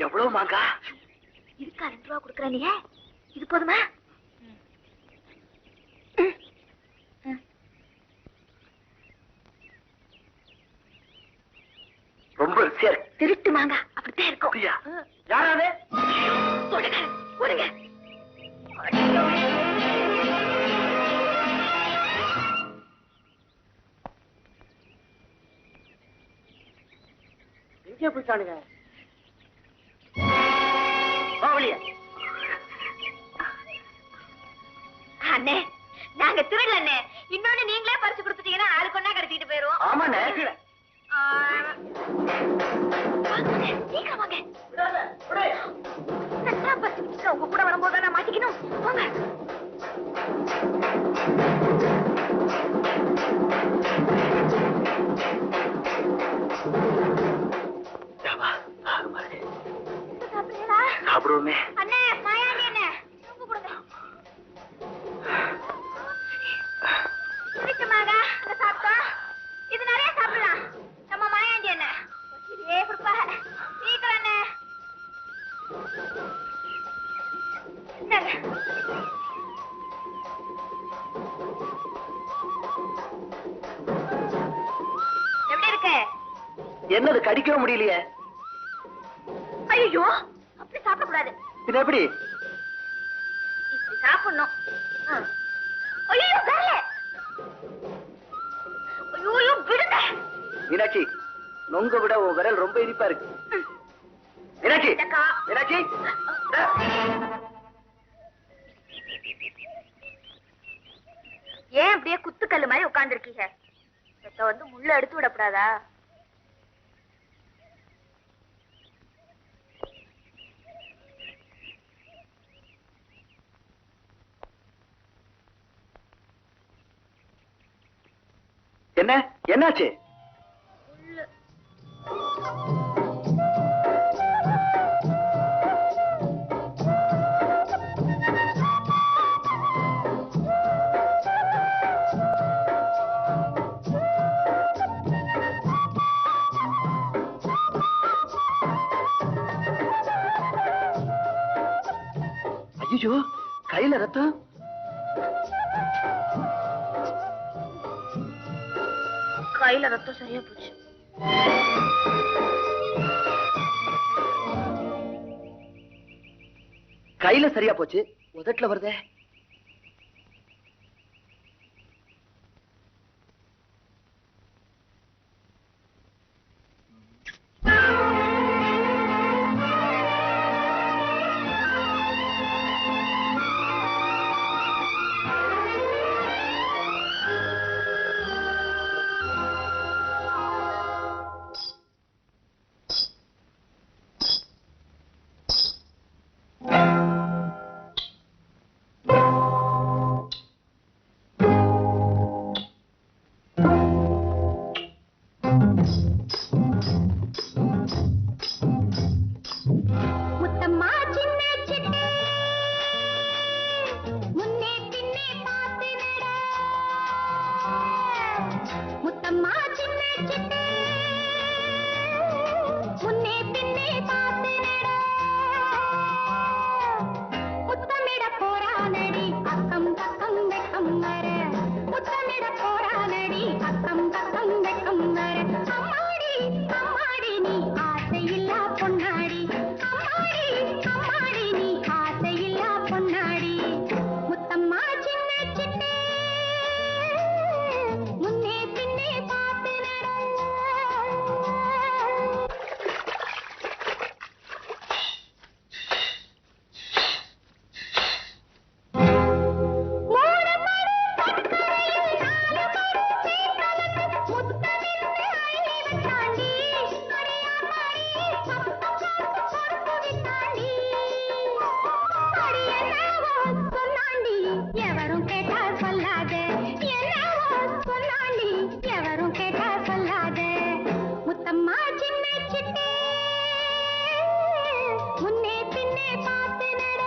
எவ்வளவு மாங்கா? இருக்கா? 2 ரூபா கொடுக்குறேன். நீ இது போதுமா? ரொம்ப ருசியா இருக்கு. திருட்டு மாங்க அப்படித்தான் இருக்கும். யாராவது எங்கே போயிட்டானுங்க? அண்ணே, நாங்க திருடல அண்ணே. இன்னொன்னு நீங்களே பறிச்சு கொடுத்துட்டீங்கன்னா ஆளுக்கு ஒண்ணா கடத்திட்டு போயிருவோம். ஆமாண்ணே. சீக்கிரம் வாங்க. உங்க கூட வரும்போது நான் மாட்டிக்கணும். வாங்க. சாப்பிடுவோமே. அண்ணே, மாயாண்டி அண்ணே, ரொம்ப கொடுங்க. பிடிக்குமாங்க அங்க சாப்பிட்டா? இது நிறைய சாப்பிடலாம். நம்ம மாயாண்டி அண்ணே இதே கொடுப்பாங்க. சீக்கிரம் அண்ணே. எப்படி இருக்கு? என்னது, கடிக்கவே முடியலையே. ஐயோ, அப்படி சாப்பிடக்கூடாது. இது எப்படி? இப்படி சாப்பிடணும். ஐயோ, வரல. ஐயோ, விடுங்க. மீனாட்சி, நொங்க விட உன் விரல் ரொம்ப இனிப்பா இருக்கு. மீனாட்சி, மீனாட்சி, ஏன் அப்படியே குத்துக்கல்லு மாதிரி உட்கார்ந்து இருக்கீங்க? வந்து முள்ள எடுத்து விடக்கூடாதா? என்ன என்னாச்சு? ஐயோ, கையில ரத்தம். கையில ரத்தம் சரியா போச்சு. கையில சரியா போச்சு, உதட்டுல வருதே. முத்தம்மா சின்ன சிட்டு முன்னே பின்னே பார்த்து நட முத்தமிட போறானடி அக்கம் பக்கம் வெக்கம் வர முத்தமிட போறானடி அக்கம் பக்கம் வெக்கம் வர அம்மாடி அம்மாடி நீ ஆசையில்லா பொன்னாடி அம்மாடி அம்மாடி நீ ஆசையில்லா பொன்னாடி முத்தம்மா சின்ன சிட்டு முன்னே பின்னே பார்த்து நட எவரும் கேட்டா சொல்லாத என்னவோ சொன்னாண்டி எவரும் கேட்டா சொல்லாத முத்தம்மா சின்ன சிட்டு முன்னே பின்னே பார்த்து நட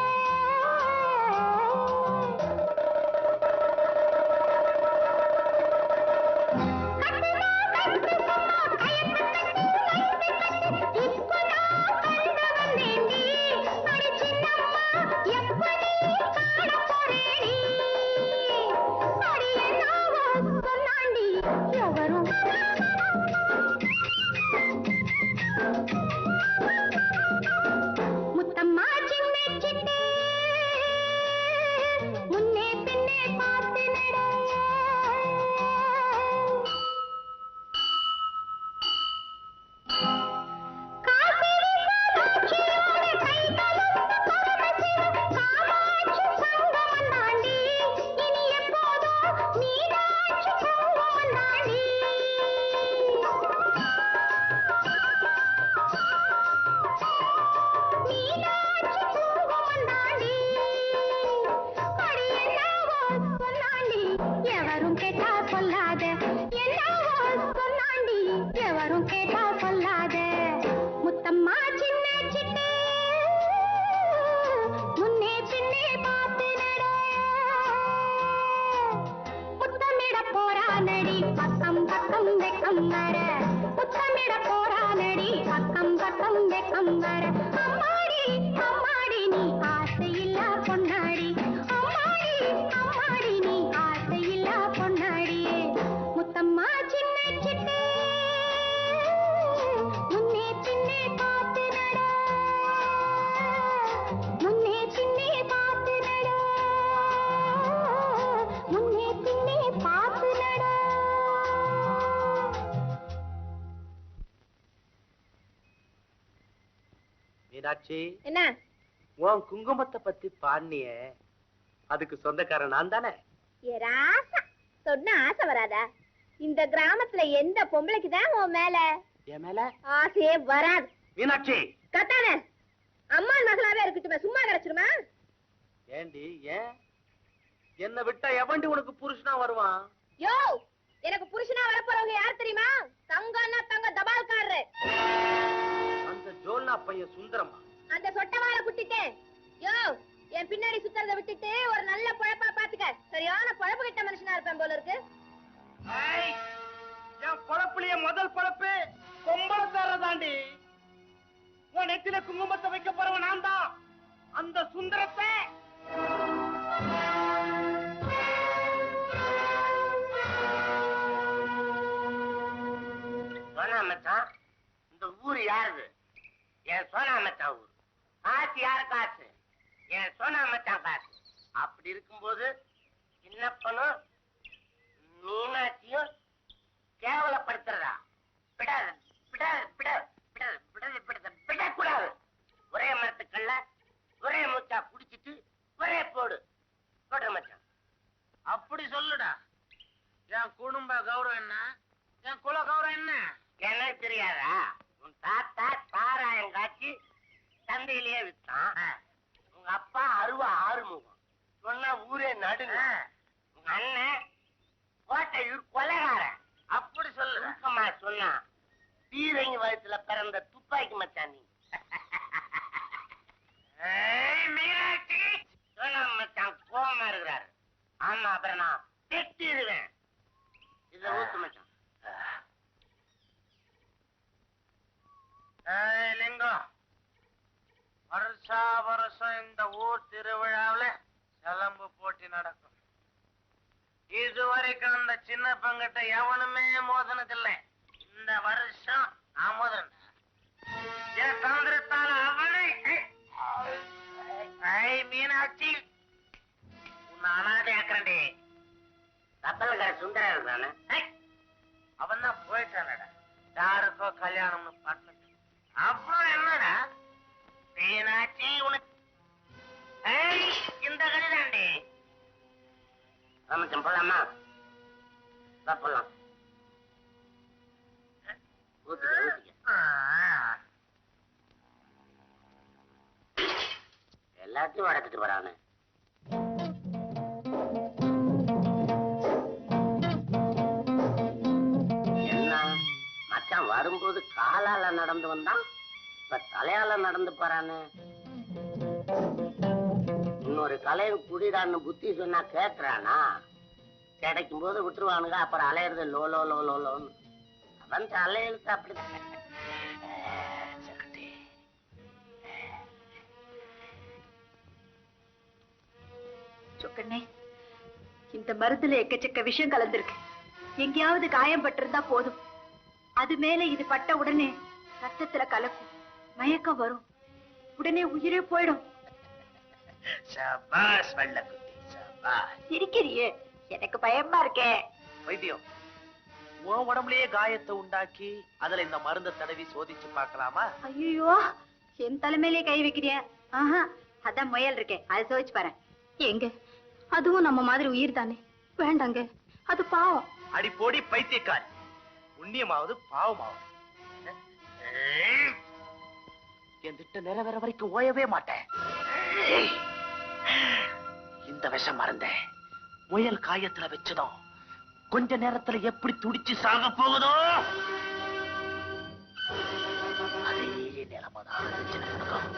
முத்தம்மா சின்ன சிட்டு முன்னே பின்னே பார்த்து நட எவரும் கேட்டா சொல்லாத என்னவோ சொன்னாண்டி எவரும் கேட்டா சொல்லாத முத்தம்மா சின்ன சிட்டு முன்னே பின்னே பார்த்து நட முத்தமிட போறானடி பக்கம் பக்கம் வெக்கம் வர முத்தமிட போறானடி பக்கம் பக்கம் வெக்கம் வர அம்மாடி அம்மாடி நீ ஆசையில்லா பொன்னாடி அம்மாடி அம்மாடி நீ ஆசையில்லா பொன்னாடி முத்தம்மா சின்ன சிட்டு முன்னே பின்னே பார்த்து நட முன்னே பின்னே பார்த்து நட முன்னே பின்னே பார்த்து நட மீனாட்சி என்ன உன் குங்குமத்தை பத்தி பாடினிய அதுக்கு சொந்தக்காரன் நான் தானே ஏ ராசா சொன்ன ஆசை வராதா இந்த கிராமத்துல எந்த பொம்பளைக்கு தான் உன் மேல என் மேல ஆசையே வராது மீனாட்சி கத்தாத அம்மா மகளாவே இருக்கட்டுமே சும்மா கிடைச்சிருமா ஏண்டி ஏன் என்ன விட்டா எவண்டி உனக்கு புருஷனா வருவான் யோ எனக்கு புருஷனா வரப்போறவங்க யார் தெரியுமா தங்கன்னா தங்க தபால்காரரு அந்த ஜோல்னா பையன் சுந்தரமா அந்த சொட்டவாள குட்டிட்டேன் யோ என் பின்னாடி சுத்தறத விட்டுட்டு ஒரு நல்ல பொழப்பா பாத்துக்க சரியான பொழப்பு கிட்ட மனுஷனா இருப்பேன் போல இருக்கு என் பொழப்புலயே முதல் பொழப்பு கொம்பளை தர்றதாண்டி உன் நெத்தில குங்குமத்தை வைக்க போறவன் நான் தான் அந்த சுந்தரத்தை சோனா மச்சான் இந்த ஊரு யாருது என் சோனா மச்சான் ஊர் காசு யாரு காசு என் சோனா மச்சான் காசு அப்படி இருக்கும்போது சின்னப்பனும் மீனாட்சியும் கேவலப்படுத்துறதா விடாது விடாது விடாது விடாது விடாது விடாது விடக்கூடாது ஒரே மரத்துக்கல்ல ஒரே மூச்சா குடிச்சிட்டு ஒரே போடு போடுற மச்சான் அப்படி சொல்லுடா என் குடும்ப கௌரவம் என்ன என் குல கௌரவம் என்ன எனக்கு தெரியாதா உன் தாத்தா சாராயம் காய்ச்சி சந்தையிலேயே வித்தான் உங்க அப்பா அருவா ஆறுமுகம் சொன்னா ஊரே நடுங்க உங்க அண்ணன் கோட்டையூர் கொலைகாரன் அப்படி சொல்லுமா சொன்னா பீரங்கி வயசுல பிறந்த துப்பாக்கி மச்சான் நீ மீனாட்சி சொன்ன மச்சான் கோபமா இருக்கிறாரு ஆமா அப்புறம் நான் திட்டிடுவேன் இதுல ஊத்து மச்சான் சின்ன பங்கிட்ட எவனுமே மோதினதில்லை. இந்த வருஷம் நான் மோதிரன். என் தந்திரத்தால அவனை மீனாட்சி உன்னை அனாதை ஆக்குறே. கப்பல்கார சுந்தரம் தானே அவன் தான் போயிட்டானடா. யாருக்கோ கல்யாணம்னு பண்ண. அப்புறம் என்னடா மீனாட்சி உனக்கு இந்த கடிதாண்டி சமைச்சம் போலாமா? போலாம். எல்லாத்தையும் வளர்த்துட்டு வரானு. என்ன மச்சான் வரும்போது காலால நடந்து வந்தான், இப்ப தலையால நடந்து போறானு. இன்னொரு கலையை குடிடான்னு புத்தி சொன்னா கேட்கிறானா? கிடைக்கும் போது விட்டுருவானுங்க, அப்புறம் அலையிறது லோ லோ லோ லோ லோன்னு. அவன் தலையெழுத்து அப்படி. சொக்கண்ணே, இந்த மருந்துல எக்கச்சக்க விஷயம் கலந்துருக்கு. எங்கேயாவது காயம் பட்டிருந்தா போதும், அது மேல இது பட்ட உடனே ரத்தத்துல கலக்கும், மயக்கம் வரும், உடனே உயிரே போயிடும். சபாஷ் வெள்ளக்குட்டி, சபாஷ். சிரிக்கிறியே, எனக்கு பயமா இருக்கே. வைத்தியம், உன் உடம்புலயே காயத்தை உண்டாக்கி அதுல இந்த மருந்தை தடவி சோதிச்சு பார்க்கலாமா? ஐயோ, என் தலைமையிலே கை வைக்கிறிய? ஆஹா, அதான் முயல் இருக்கேன், அதை சோதிச்சு பாரு. எங்க அதுவும் நம்ம மாதிரி உயிர் தானே, வேண்டாங்க, அது பாவம். அடி போடி பைத்தியக்காரி, புண்ணியமாவது பாவமாவது. என் திட்ட நிறைவேற வரைக்கும் ஓயவே மாட்டேன். இந்த விஷம் மருந்த முயல் காயத்துல வச்சதும் கொஞ்ச நேரத்துல எப்படி துடிச்சு சாக போகுதோ அதே நிலைமைதான் இருக்கும்.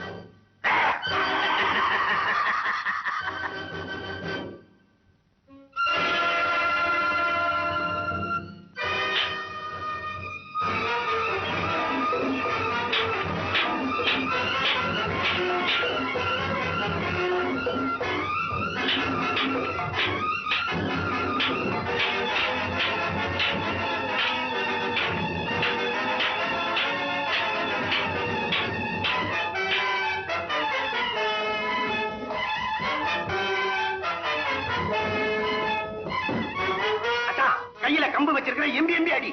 கையில கம்பு வச்சிருக்கிற எம்பி எம்பி அடி.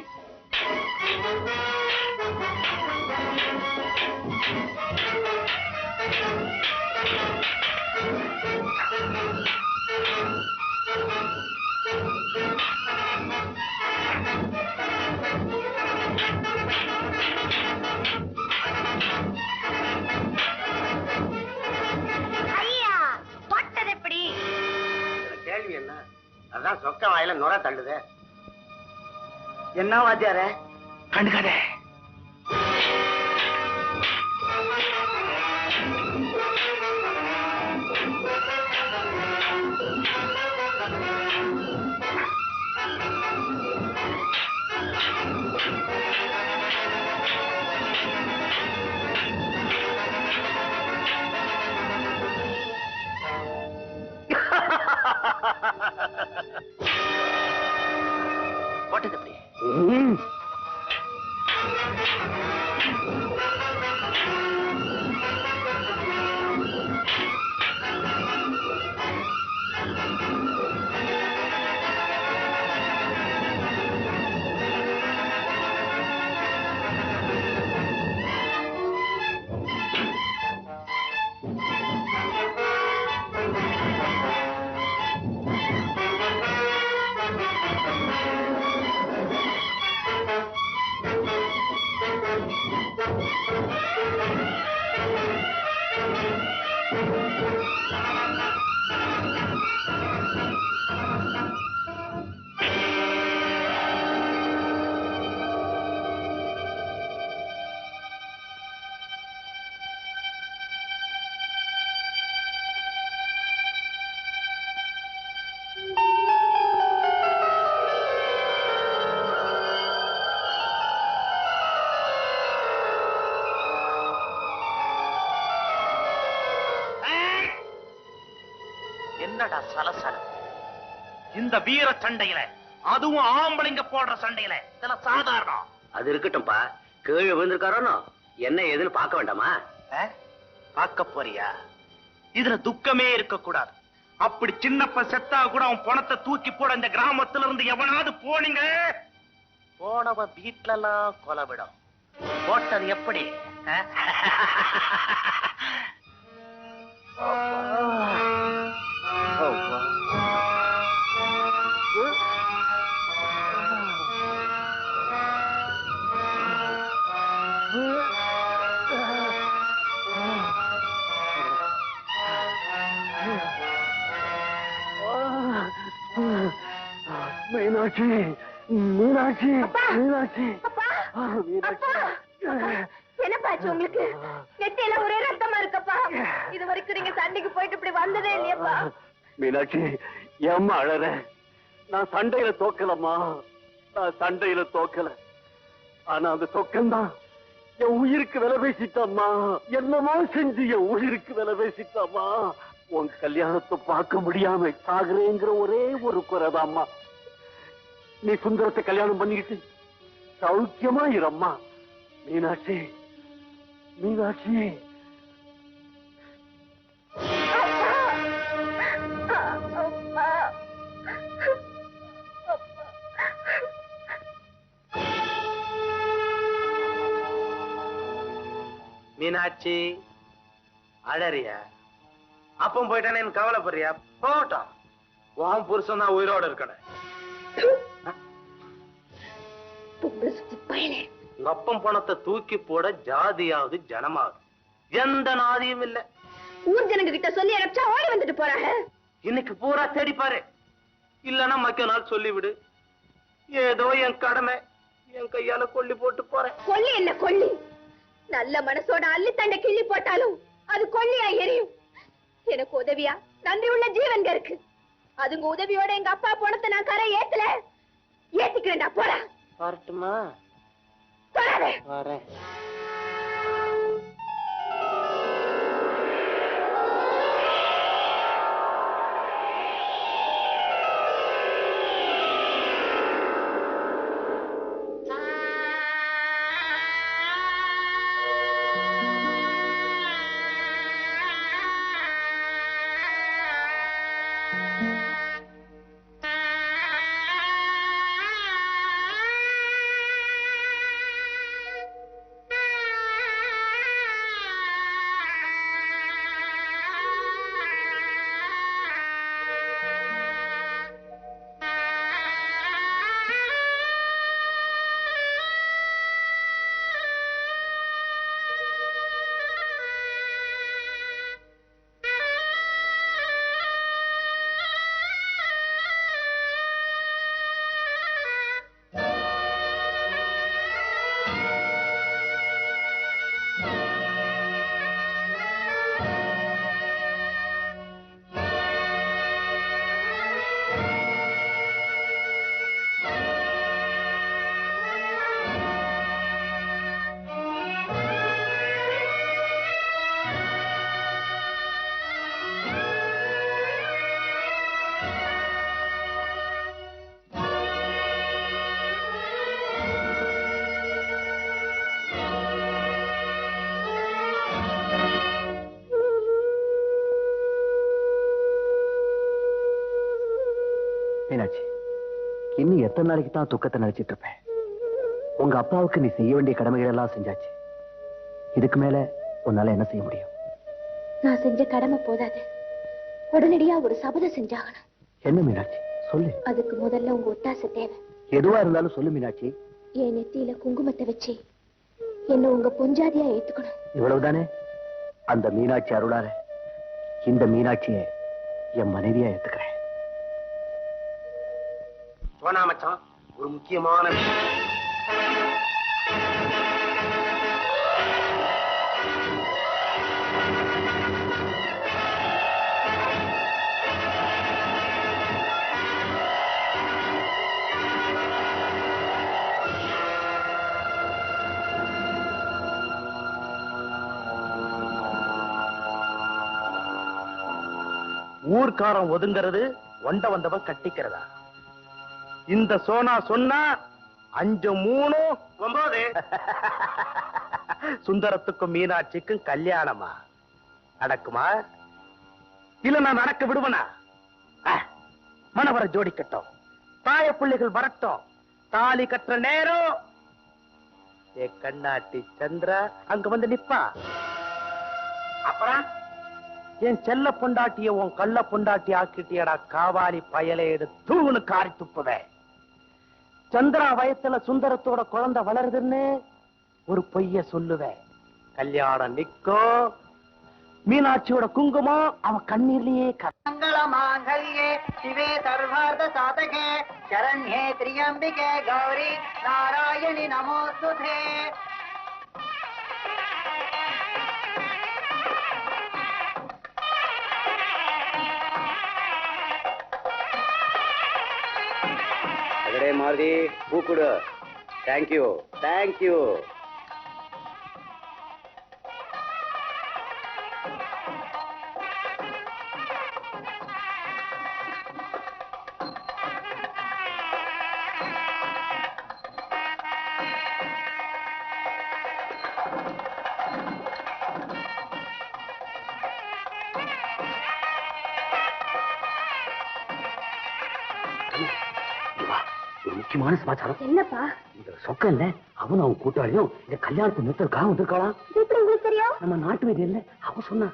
ஐயா, போட்டது எப்படி? கேள்வி என்ன? அதான் சொக்க வாயில நுர தள்ளுது. என்ன வாத்தியார கண்டுக்காதே. போட்டது எப்படி? என்னடா சலசல? இந்த வீர சண்டையில அதுவும் ஆம்பளைங்க போடுற சண்டையில இதெல்லாம் சாதாரணம். அது இருக்கட்டும்பா, கீழே விழுந்திருக்காரோ என்ன ஏதுன்னு பார்க்க வேண்டாமா? பார்க்க போறியா? இதுல துக்கமே இருக்க கூடாது. அப்படி சின்னப்ப செத்தா கூட அவன் பணத்தை தூக்கி போட இந்த கிராமத்துல இருந்து எவனாவது போனீங்க, போனவன் வீட்டுல எல்லாம் கொலவிடும். போட்டது எப்படி? மீனாட்சி, மீனாட்சி, மீனாட்சி, என்னப்பாச்சு உங்களுக்கு? நெத்தியில ஒரே ரத்தமா இருக்கப்பா. இது வரைக்கும் நீங்க சண்டைக்கு போயிட்டு இப்படி வந்ததே இல்லையப்பா. மீனாட்சி, ஏம்மா அழற? நான் சண்டையில தோக்கலம்மா, நான் சண்டையில தோக்கல. ஆனா அந்த தொக்கம்தான் என் உயிருக்கு விலை பேசிட்டாம்மா. என்னமோ செஞ்சு என் உயிருக்கு விலை பேசிட்டாம்மா. உன் கல்யாணத்தை பார்க்க முடியாம சாகுறேங்கிற ஒரே ஒரு குறைதாம்மா. நீ சுந்தரத்தை கல்யாணம் பண்ணிக்கிட்டு சௌக்கியமா இரம்மா. மீனாட்சி, மீனாட்சி. மீனாட்சி, அழறியா? அப்பம் போயிட்டானே கவலைப்படுறியா? போட்டோம், உன் புருஷன் தான் உயிரோட இருக்கணும். அப்பம் பணத்தை தூக்கி போட ஜாதியாவது ஜனமாவது எந்த நாதியும் இல்ல. ஊர் ஜனங்க கிட்ட சொல்லி அனுப்பிச்சா ஓடி வந்துட்டு போறாங்க. இன்னைக்கு பூரா தேடிப்பாரு, இல்லன்னா மக்க நாள் சொல்லிவிடு. ஏதோ என் கடமை, என் கையால கொல்லி போட்டு போறேன். கொல்லி என்ன கொல்லி? நல்ல மனசோட அள்ளி தண்டை கிள்ளி போட்டாலும் அது கொல்லியா எரியும். எனக்கு உதவியா நன்றி உள்ள ஜீவன்க இருக்கு. அதுங்க உதவியோட எங்க அப்பா பணத்தை நான் கரை ஏத்தல, ஏத்திக்கிறேன்டா. போடா. வரட்டுமா? வரேன். மீனாட்சி, இன்னும் எத்தனை நாளைக்கு தான் துக்கத்தை நினைச்சிட்டு இருப்பேன்? உங்க அப்பாவுக்கு நீ செய்ய வேண்டிய கடமைகள் எல்லாம் செஞ்சாச்சு. இதுக்கு மேல உன்னால என்ன செய்ய முடியும்? நான் செஞ்ச கடமை போதாது, உடனடியா ஒரு சபதம் செஞ்சாகணும். என்ன மீனாட்சி, சொல்லு. அதுக்கு முதல்ல உங்க ஒத்தாசை தேவை. எதுவா இருந்தாலும் சொல்லு மீனாட்சி. என் நெத்தியில குங்குமத்தை வச்சு என்ன உங்க பொஞ்சாதியா ஏத்துக்கணும். இவ்வளவுதானே? அந்த மீனாட்சி அருளார இந்த மீனாட்சியை என் மனைவியா ஏத்துக்கிறேன். சோனா மச்சான், ஒரு முக்கியமான ஊர்க்காரன் ஒதுங்கிறது, ஒண்ட வந்தவன் கட்டிக்கிறதா? இந்த சோனா சொன்னா 5 3 9 சுந்தரத்துக்கும் மீனாட்சிக்கும் கல்யாணமா நடக்குமா? இல்ல நான் நடக்க விடுவனா? மணவர ஜோடிக்கட்டும், தாய பிள்ளைகள் வரட்டும், தாலி கட்டுற நேரம் என் கண்ணாட்டி சந்திரா அங்க வந்து நிப்பா. அப்புறம் என் செல்ல பொண்டாட்டிய உன் கள்ள பொண்டாட்டி ஆக்கிட்டியடா காவாலி பயலே தூணு காரி துப்புவேன். சந்திரா வயத்துல சுந்தரத்தோட குழந்தை வளருதுன்னு ஒரு பொய்ய சொல்லுவேன். கல்யாணம் நிக்கும். மீனாட்சியோட குங்குமம் அவ கண்ணீர்லயே மங்களமாங்கல்யே சிவே சர்வார்த்த சாதகே சரண்யே திரியம்பிகே கௌரி நாராயணி நமோஸ்துதே. மாருதி பூக்குடு. Thank you thank you. ஒரு முக்கியமான சமாச்சாரம். என்னப்பா? இந்த சொக்கம் இல்ல, அவனும் அவன் கூட்டாளியும் இந்த கல்யாணத்தை நிறுத்தற்காக வந்திருக்காளாம். எப்படி உங்களுக்கு தெரியும்? நம்ம நாட்டு வீடு இல்ல, அவன் சொன்னா.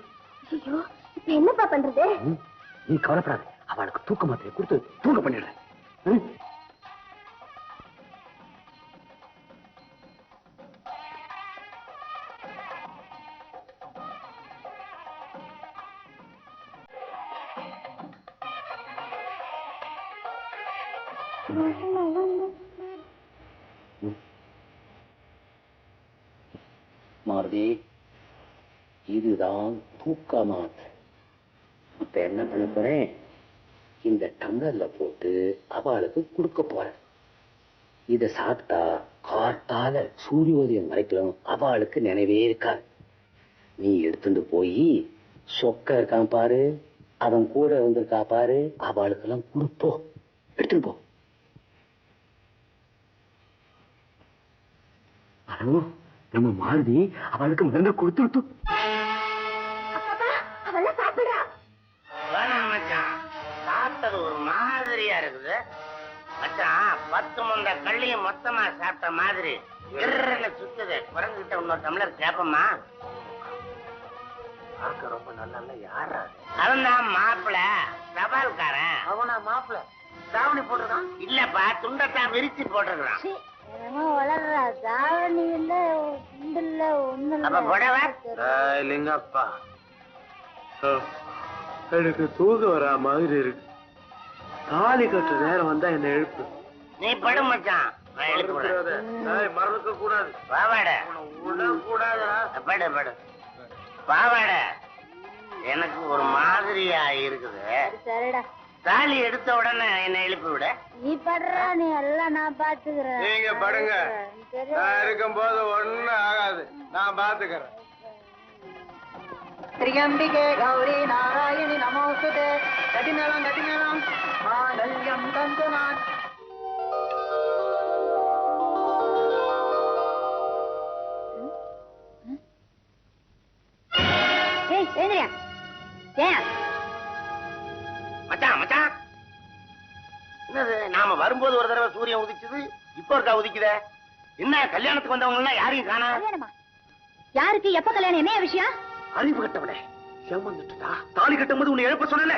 ஐயோ, இப்ப என்னப்பா பண்றது? நீ கவலைப்படாத, அவளுக்கு தூக்க மாத்திரை கொடுத்து தூங்க பண்ணிடுறேன். மாருதி, இதுதான் தூக்க மாத்திரை. இப்ப என்ன பண்ண போறேன், இந்த டம்ளர்ல போட்டு அவளுக்கு கொடுக்க போறேன். இத சாப்பிட்டா காத்தால சூரியோதயம் வரைக்கும் அவளுக்கு நினைவே இருக்காது. நீ எடுத்துட்டு போய் சொக்க இருக்கான் பாரு, அவன் கூட வந்திருக்கா பாரு, அவளுக்கெல்லாம் கொடுப்போ. எடுத்துட்டு போ. நம்ம மாருதி அவளுக்கு மருந்து கொடுத்துட்டு சாப்பிட்டது ஒரு மாதிரியா இருக்குது மச்சான். 10 முந்த கள்ளியும் மொத்தமா சாப்பிட்ட மாதிரி சுத்துது. குரங்குகிட்ட இன்னொரு டம்ளர் கேப்பமா? பார்க்க ரொம்ப நல்ல. யாரா அவன் தான் மாப்பிள, தபால்காரன். அவனா மாப்பிள்ள தாவணி போட்டுருக்கான்? இல்லப்பா, துண்டத்தான் விரிச்சு போட்டுருக்கான். வளர்றா தாவணி இல்ல, இல்ல ஒண்ணு அப்ப புடவை இல்லைங்கப்பா, எனக்கு தூக்கம் வரா மாதிரி இருக்கு. தாலி கட்டுற நேரம் வந்தா என்ன எழுப்பு. நீ படு மச்சான், நான் எழுப்புறேன். மறக்க கூடாது. பாவாட கூடாதா? படு படு. பாவாட எனக்கு ஒரு மாதிரியா இருக்குது. சரிடா, தாலி எடுத்த உடனே என்ன எழுப்பி விட. நீ படுறா, நீ எல்லாம் நான் பாத்துக்கிறேன். நீங்க படுங்க, நான் இருக்கும் போது ஒண்ணும் ஆகாது, நான் பாத்துக்கிறேன். திரியம்பிகே கௌரி நாராயணி நமோஸ்துதே. கட்டிமேளம் கட்டிமேளம் மாங்கல்யம் தந்துநான். ஏய் ஏந்திரியா, ஏன் மச்சான் மச்சான், என்னது நாம வரும்போது ஒரு தடவை சூரியன் உதிச்சது, இப்ப இருக்கா உதிக்குத? என்ன கல்யாணத்துக்கு வந்தவங்க எல்லாம் யாரையும் காணா? கல்யாணமா? யாருக்கு எப்ப கல்யாணம்? என்ன விஷயம்? அறிவு கட்டவனே, செவந்துட்டா. தாலி கட்டும் போது உன்னை எழுப்ப சொன்னல,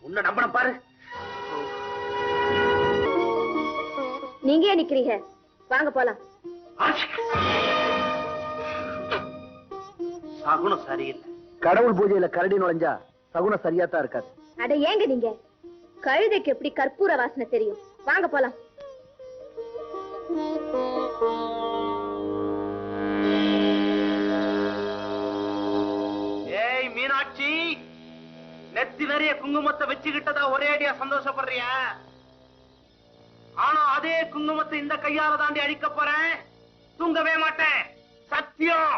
உன்னை நம்பணும் பாரு. நீங்க ஏன் நிக்கிறீங்க? வாங்க போலாம். சகுனம் சரியில்லை. கடவுள் பூஜையில கரடி நுழைஞ்சா சகுனம் சரியாத்தான் இருக்காது. அட ஏங்க நீங்க, கழுதைக்கு எப்படி கற்பூர வாசனை தெரியும்? வாங்க போலாம். ஏய் மீனாட்சி, நெத்தி நிறைய குங்குமத்தை வச்சுக்கிட்டதா ஒரே அடியா சந்தோஷப்படுறிய? ஆனா அதே குங்குமத்தை இந்த கையால தாண்டி அழிக்க போறேன். தூங்கவே மாட்டேன், சத்தியம்.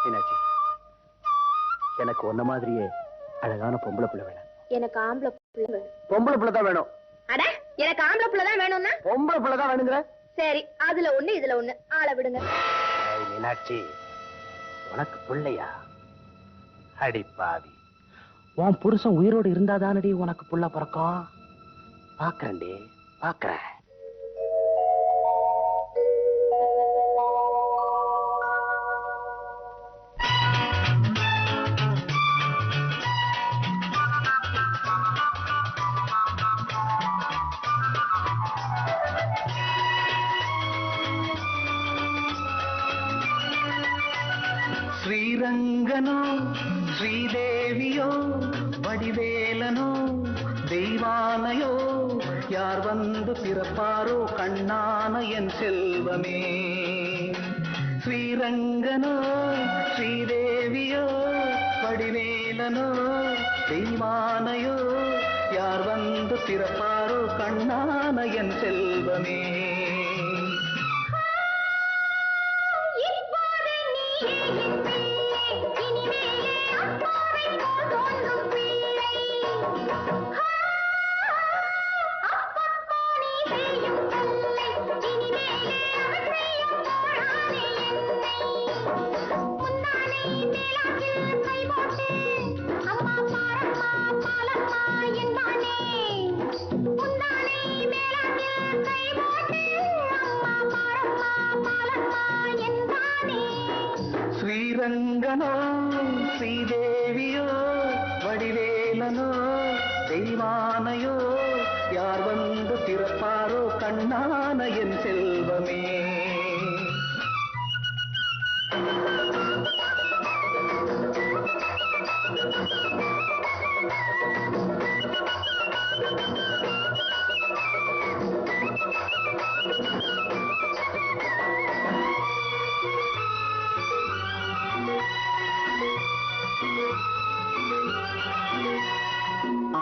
மீனாட்சி, எனக்கு ஒன்ன மாதிரியே அழகான பொம்பளை பிள்ளை வேணும். எனக்கு ஆம்பளை பிள்ளை வேணும். பொம்பளை பிள்ளை தான் வேணும். அட, எனக்கு ஆம்பளை பிள்ளை தான் வேணும்னா பொம்பளை பிள்ளை தான் வேணுங்கிற? சரி, அதுல ஒண்ணு இதுல ஒண்ணு, ஆளை விடுங்க. மீனாட்சி, உனக்கு பிள்ளையா? அடி பாவி, உன் புருஷன் உயிரோடு இருந்தாதானடி உனக்கு புள்ள பிறக்கும். பாக்குறேன்டி, பாக்குறேன். ஸ்ரீரங்கனோ ஸ்ரீதேவியோ வடிவேலனோ தெய்வானையோ யார் வந்து பிறப்பாரோ கண்ணான என் செல்வமே. ஸ்ரீரங்கனோ ஸ்ரீதேவியோ வடிவேலனோ தெய்வானையோ யார் வந்து பிறப்பாரோ கண்ணான என் செல்வமே. ஸ்ரீரங்கனோ ஸ்ரீதேவியோ வடிவேலனோ தெய்வானையோ யார் வந்து பிறப்பாரோ கண்ணான என் செல்வமே.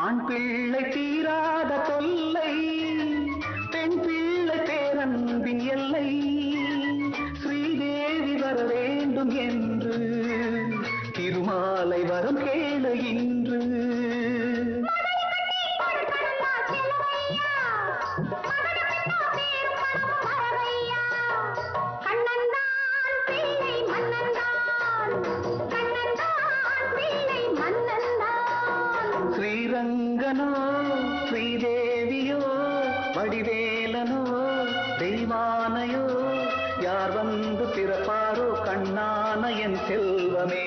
ஆண் பிள்ளை தீராத தொல்லை, பெண் பிள்ளை பேரன்பின் எல்லை. ஸ்ரீதேவி வர வேண்டும் என்று திருமாலை வரம் கேளு இன்று. ஸ்ரீரங்கனோ ஸ்ரீதேவியோ வடிவேலனோ தெய்வானையோ யார் வந்து பிறப்பாரோ கண்ணான என் செல்வமே.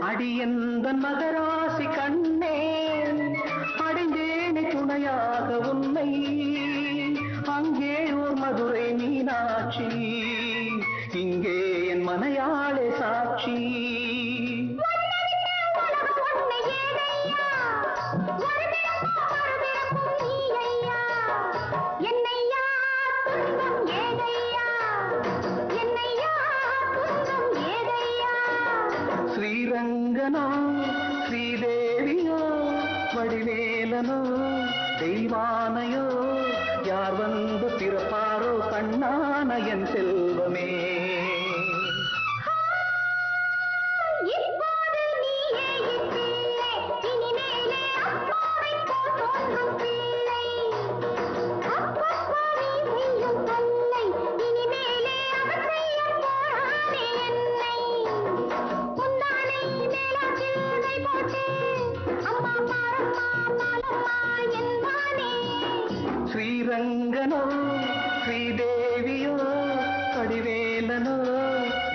அடியந்தன் மகராசி கண்ணே அடைந்தேனே துணையாக உன்னை. அங்கே ஓர் மதுரை மீனாட்சி, இங்கே என் மனையாளே சாட்சி. ஸ்ரீரங்கனோ ஸ்ரீதேவியோ வடிவேலனோ தெய்வானையோ யார் வந்து பிறப்பாரோ கண்ணான என் செல்வமே. ஸ்ரீரங்கனோ ஸ்ரீதேவியோ வடிவேலனோ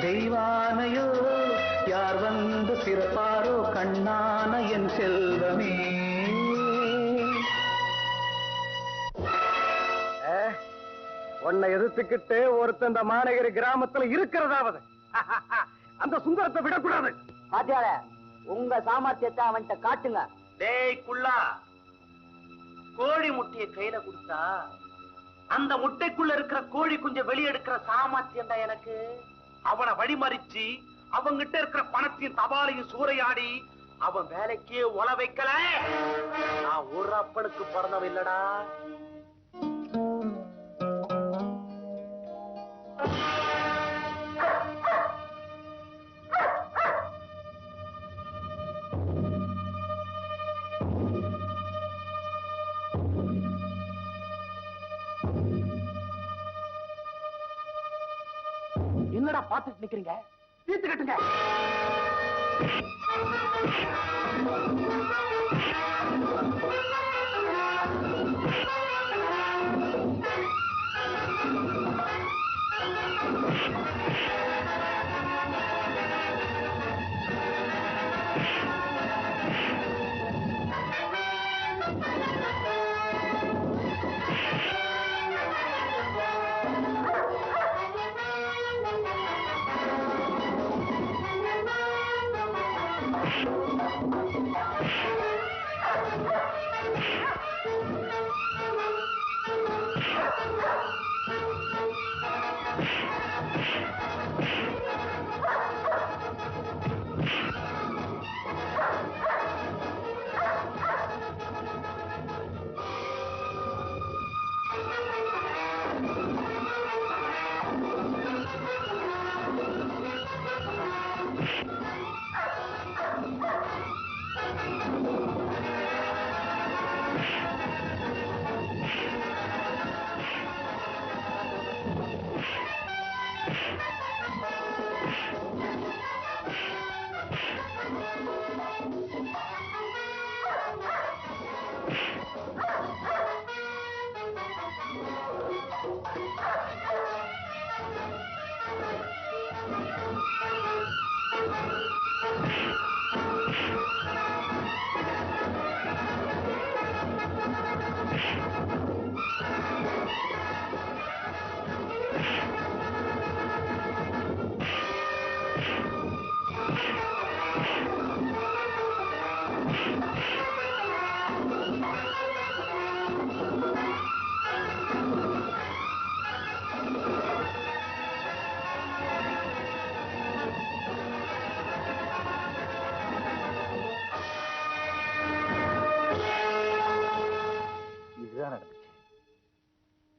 தெய்வானையோ யார் வந்து பிறப்பாரோ கண்ணான என் செல்வமே. உன்னை எதிர்த்துக்கிட்டு ஒருத்தன் இந்த மாநகரி கிராமத்துல இருக்கிறதாவது அந்த சுந்தரத்தை விடக்கூடாது. பாத்தியார, உங்க சாமர்த்தியத்தை அவன்கிட்ட காட்டுங்க. டேய் குள்ளா, கோழி முட்டைய கையில கொடுத்தா அந்த முட்டைக்குள்ள இருக்கிற கோழி குஞ்ச வெளியெடுக்கிற சாமர்த்தியம் தான் எனக்கு. அவனை வழிமறிச்சு அவங்கிட்ட இருக்கிற பணத்தையும் தபாலையும் சூறையாடி அவன் வேலைக்கே உல வைக்கல, நான் ஒரு அப்பனுக்கு பிறந்தவன் இல்லடா. என்னடா பாத்துட்டு நிக்கிறீங்க? தீர்த்து கட்டுங்க.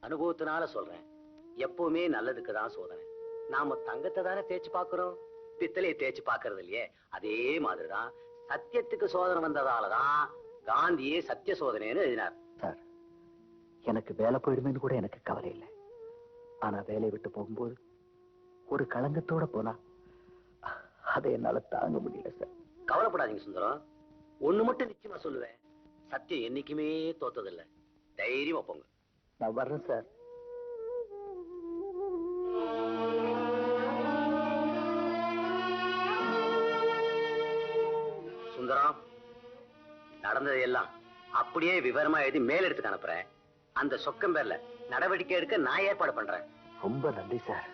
அனுபவத்தினால சொல்றேன், எப்பவுமே நல்லதுக்கு தான் சோதனை. நாம தங்கத்தை தானே தேய்ச்சி பாக்குறோம், பித்தளையை தேய்ச்சி பாக்குறது இல்லையே. அதே மாதிரிதான் சத்தியத்துக்கு சோதனை வந்ததாலதான் காந்தியே சத்திய சோதனைன்னு எழுதினார். சார், எனக்கு வேலை போயிடுமேன்னு கூட எனக்கு கவலை இல்லை. ஆனா வேலையை விட்டு போகும்போது ஒரு களங்கத்தோட போனா அதை என்னால தாங்க முடியல சார். கவலைப்படாதீங்க சுந்தரம், ஒண்ணு மட்டும் நிச்சயமா சொல்லுவேன், சத்தியம் என்னைக்குமே தோத்ததில்லை. தைரியமா போங்க. நான் வர்றேன் சார். சுந்தரம், நடந்ததையெல்லாம் அப்படியே விவரமா எழுதி மேலெடுத்துக்கு அனுப்புறேன். அந்த சொக்கம் பேர்ல நடவடிக்கை எடுக்க நான் ஏற்பாடு பண்றேன். ரொம்ப நன்றி சார்.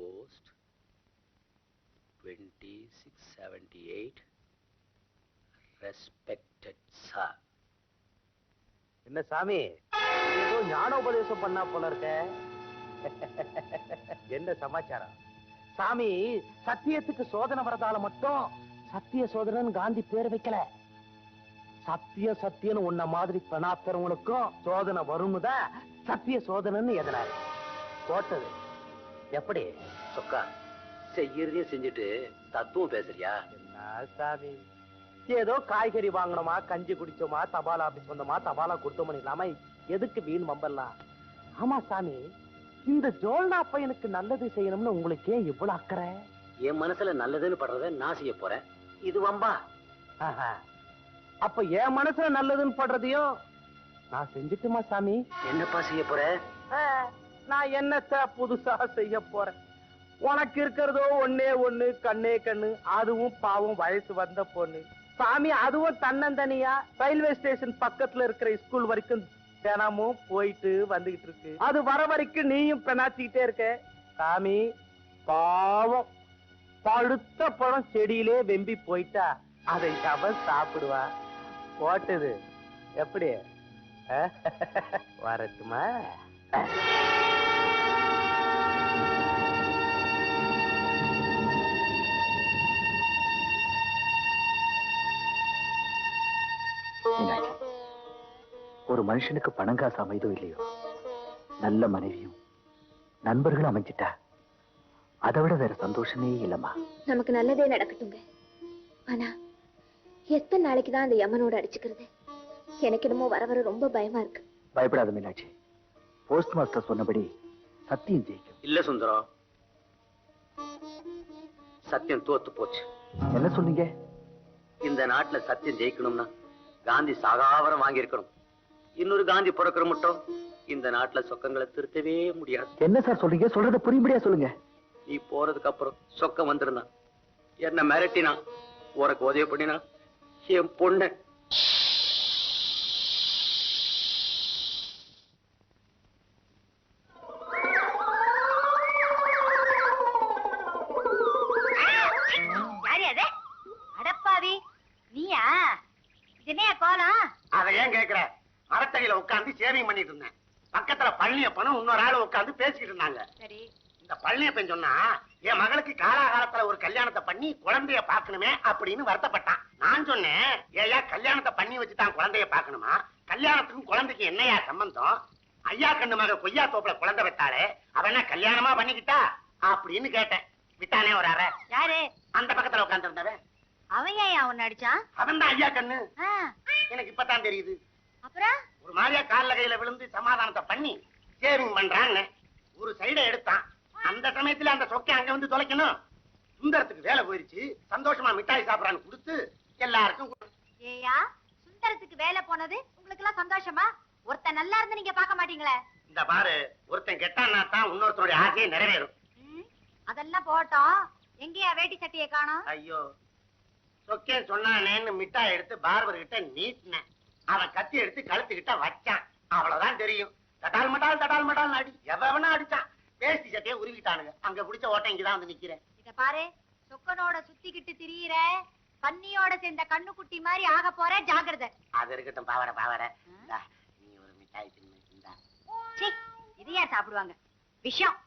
Post 2678. Respected sir. என்ன சாமி, ஏதோ ஞானோபதேசம் பண்ணா போல இருக்க. என்ன சமாச்சாரம்? சாமி, சத்தியத்துக்கு சோதனை வரதால மட்டும் சத்திய சோதனைன்னு காந்தி பேர் வைக்கல. சத்திய சத்தியன்னு உன்ன மாதிரி பிரணாத்தரவங்களுக்கும் சோதனை வரும்னுதான் சத்திய சோதனைன்னு எதனாரு போட்டது. எப்படி சொக்கா, செய்யறதையும் செஞ்சுட்டு தத்துவம் பேசுறியா? என்ன சாமி, ஏதோ காய்கறி வாங்கணுமா, கஞ்சி குடிச்சோமா, தபால் ஆபீஸ் வந்தோமா, தபாலா கொடுத்தோமா இல்லாம எதுக்கு வீண் வம்பல்லாம்? ஆமா சாமி, இந்த ஜோல்னா பையனுக்கு நல்லது செய்யணும்னு உங்களுக்கு ஏன் இவ்வளவு அக்கறை? என் மனசுல நல்லதுன்னு படுறத நான் செய்ய போறேன். இது வம்பா? அப்ப என் மனசுல நல்லதுன்னு படுறதையும் நான் செஞ்சுட்டுமா சாமி? என்னப்பா செய்ய போற? நான் என்னத்த புதுசா செய்ய போறேன்? உனக்கு இருக்கிறதோ ஒன்னே ஒண்ணு, கண்ணே கண்ணு. அதுவும் பாவம் வயசு வந்த பொண்ணு சாமி. அதுவும் தன்னந்தனியா ரயில்வே ஸ்டேஷன் பக்கத்துல இருக்கிற ஸ்கூல் வரைக்கும் தினமும் போயிட்டு வந்துகிட்டு இருக்கு. அது வர வரைக்கும் நீயும் பெணாச்சிக்கிட்டே இருக்க சாமி. பாவம் பழுத்த பழம் செடியிலே வெம்பி போயிட்டா அதை அவன் சாப்பிடுவா. போட்டது எப்படி வரட்டுமா? ஒரு மனுஷனுக்கு பணங்காசு அமைதோ இல்லையோ, நல்ல மனைவியும் நண்பர்களும் அமைஞ்சிட்டா அதை விட வேற சந்தோஷமே இல்லம்மா. நமக்கு நல்லதே நடக்கட்டுங்க. ஆனா எத்தனை நாளைக்குதான் அந்த யமனோட அடிச்சுக்கிறது? எனக்கு என்னமோ வர வர ரொம்ப பயமா இருக்கு. பயப்படாத மீனாட்சி, போஸ்ட் மாஸ்டர் சொன்னபடி சத்தியம் ஜெயிக்கும். இல்ல சுந்தரம், சத்தியம் தோத்து போச்சு. என்ன சொன்னீங்க? இந்த நாட்டுல சத்தியம் ஜெயிக்கணும்னா காந்தி சாகாவரம் வாங்கி இருக்கணும். இன்னொரு காந்தி பிறக்கிற மட்டும் இந்த நாட்டுல சொக்கங்களை திருத்தவே முடியாது. என்ன சார் சொல்றீங்க? சொல்றத புரியும்படியா சொல்லுங்க. நீ போறதுக்கு அப்புறம் சொக்கம் வந்திருந்தான், என்ன மிரட்டினா, உனக்கு உதவி பண்ணினா, என் பொண்ணு அடப்பாவி நீயா? என்னையா கோலம்? அதை ஏன் கேக்குற? மரத்தடியில உட்கார்ந்து சேவிங் பண்ணிட்டு இருந்தேன். பக்கத்துல பழனியப்பனும் இன்னொரு ஆளு உட்கார்ந்து பேசிக்கிட்டு இருந்தாங்க. சரி. இந்த பழனியப்பன் சொன்னா, என் மகளுக்கு காலாகாலத்துல ஒரு கல்யாணத்தை பண்ணி குழந்தைய பாக்கணுமே அப்படின்னு வருத்தப்பட்டான். நான் சொன்னேன், ஏயா கல்யாணத்தை பண்ணி வச்சுதான் குழந்தைய பாக்கணுமா? கல்யாணத்துக்கும் குழந்தைக்கு என்னையா சம்பந்தம்? ஐயா கண்ணு மக கொய்யா தோப்புல குழந்தை விட்டாலே அவன் என்ன கல்யாணமா பண்ணிக்கிட்டா அப்படின்னு கேட்டேன். விட்டானே ஒரு அறை. யாரு? அந்த பக்கத்துல உட்கார்ந்து இருந்தவன். அவன் ஏன் அவன் அடிச்சான்? அவன் தான் ஐயா கண்ணு. எனக்கு இப்பதான் தெரியுது. அப்புறம் ஒரு மாதிரியா கால்ல கையில விழுந்து சமாதானத்தை பண்ணி சேவிங் பண்றான்னு ஒரு சைடை எடுத்தான். அந்த சமயத்துல அந்த சொக்கை அங்க வந்து தொலைக்கணும். சுந்தரத்துக்கு வேலை போயிருச்சு, சந்தோஷமா மிட்டாய் சாப்பிடறான்னு கொடுத்து எல்லாருக்கும். ஏயா சுந்தரத்துக்கு வேலை போனது உங்களுக்கு எல்லாம் சந்தோஷமா? ஒருத்தன் நல்லா இருந்து நீங்க பாக்க மாட்டீங்களே? இந்த பாரு, ஒருத்தன் கெட்டான்னா தான் இன்னொருத்தனுடைய ஆசையை நிறைவேறும். அதெல்லாம் போட்டோம், எங்கேயா வேட்டி சட்டையை காணோம்? ஐயோ, சொக்கே சொன்னானேன்னு மிட்டாய் எடுத்து பார்பர் கிட்ட நீட்டினேன். அவன் கத்தி எடுத்து கழுத்துக்கிட்ட வச்சான். அவ்வளவுதான் தெரியும். தட்டால் மட்டால் அடி எவனா அடிச்சான். வேஷ்டி சட்டையை உருவிட்டானுங்க. அங்க பிடிச்ச ஓட்டம் இங்கதான் வந்து நிக்கிறேன். இத பாரு, சொக்கனோட சுத்திக்கிட்டு திரியிற பன்னியோட சேர்ந்த கண்ணுக்குட்டி மாதிரி ஆக போற, ஜாக்கிரதை. அது இருக்கட்டும். பாவட நீ ஒரு மிட்டாய் தின்னு. இது யார் சாப்பிடுவாங்க? விஷம்.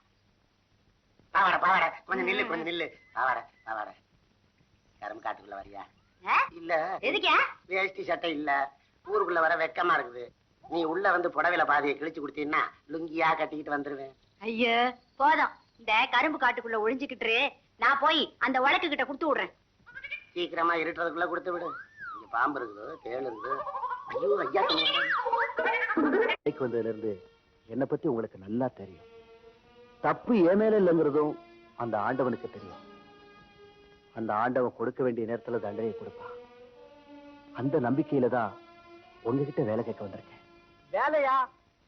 பாவட கொஞ்சம் நில்லு. பாவட கரும்பு காட்டுக்குள்ள வரியா? இல்ல. எதுக்கா? வேஷ்டி சட்டை இல்ல, ஊருக்குள்ள வர வெக்கமா இருக்குது. நீ உள்ள வந்து புடவையில பாதியை கிழிச்சு கொடுத்தீங்கன்னா லுங்கியா கட்டிக்கிட்டு வந்துருவேன். ஐயோ போதும், இந்த கரும்பு காட்டுக்குள்ள ஒளிஞ்சுக்கிட்டு நான் போய் அந்த வழக்கு கிட்ட கொடுத்து விடுறேன். சீக்கிரமா இருட்டுறதுக்குள்ள கொடுத்து விடு. இங்க பாம்பு இருக்குது, தேள் இருக்குது. ஐயோ ஐயா, வந்ததுல இருந்து என்னை பத்தி உங்களுக்கு நல்லா தெரியும். தப்பு ஏன் மேல இல்லைங்கிறதும் அந்த ஆண்டவனுக்கு தெரியும். அந்த ஆண்டவன் கொடுக்க வேண்டிய நேரத்துல தண்டனையை கொடுப்பான். அந்த நம்பிக்கையில தான் உங்ககிட்ட வேலை கேட்க வந்திருக்கேன். வேலையா?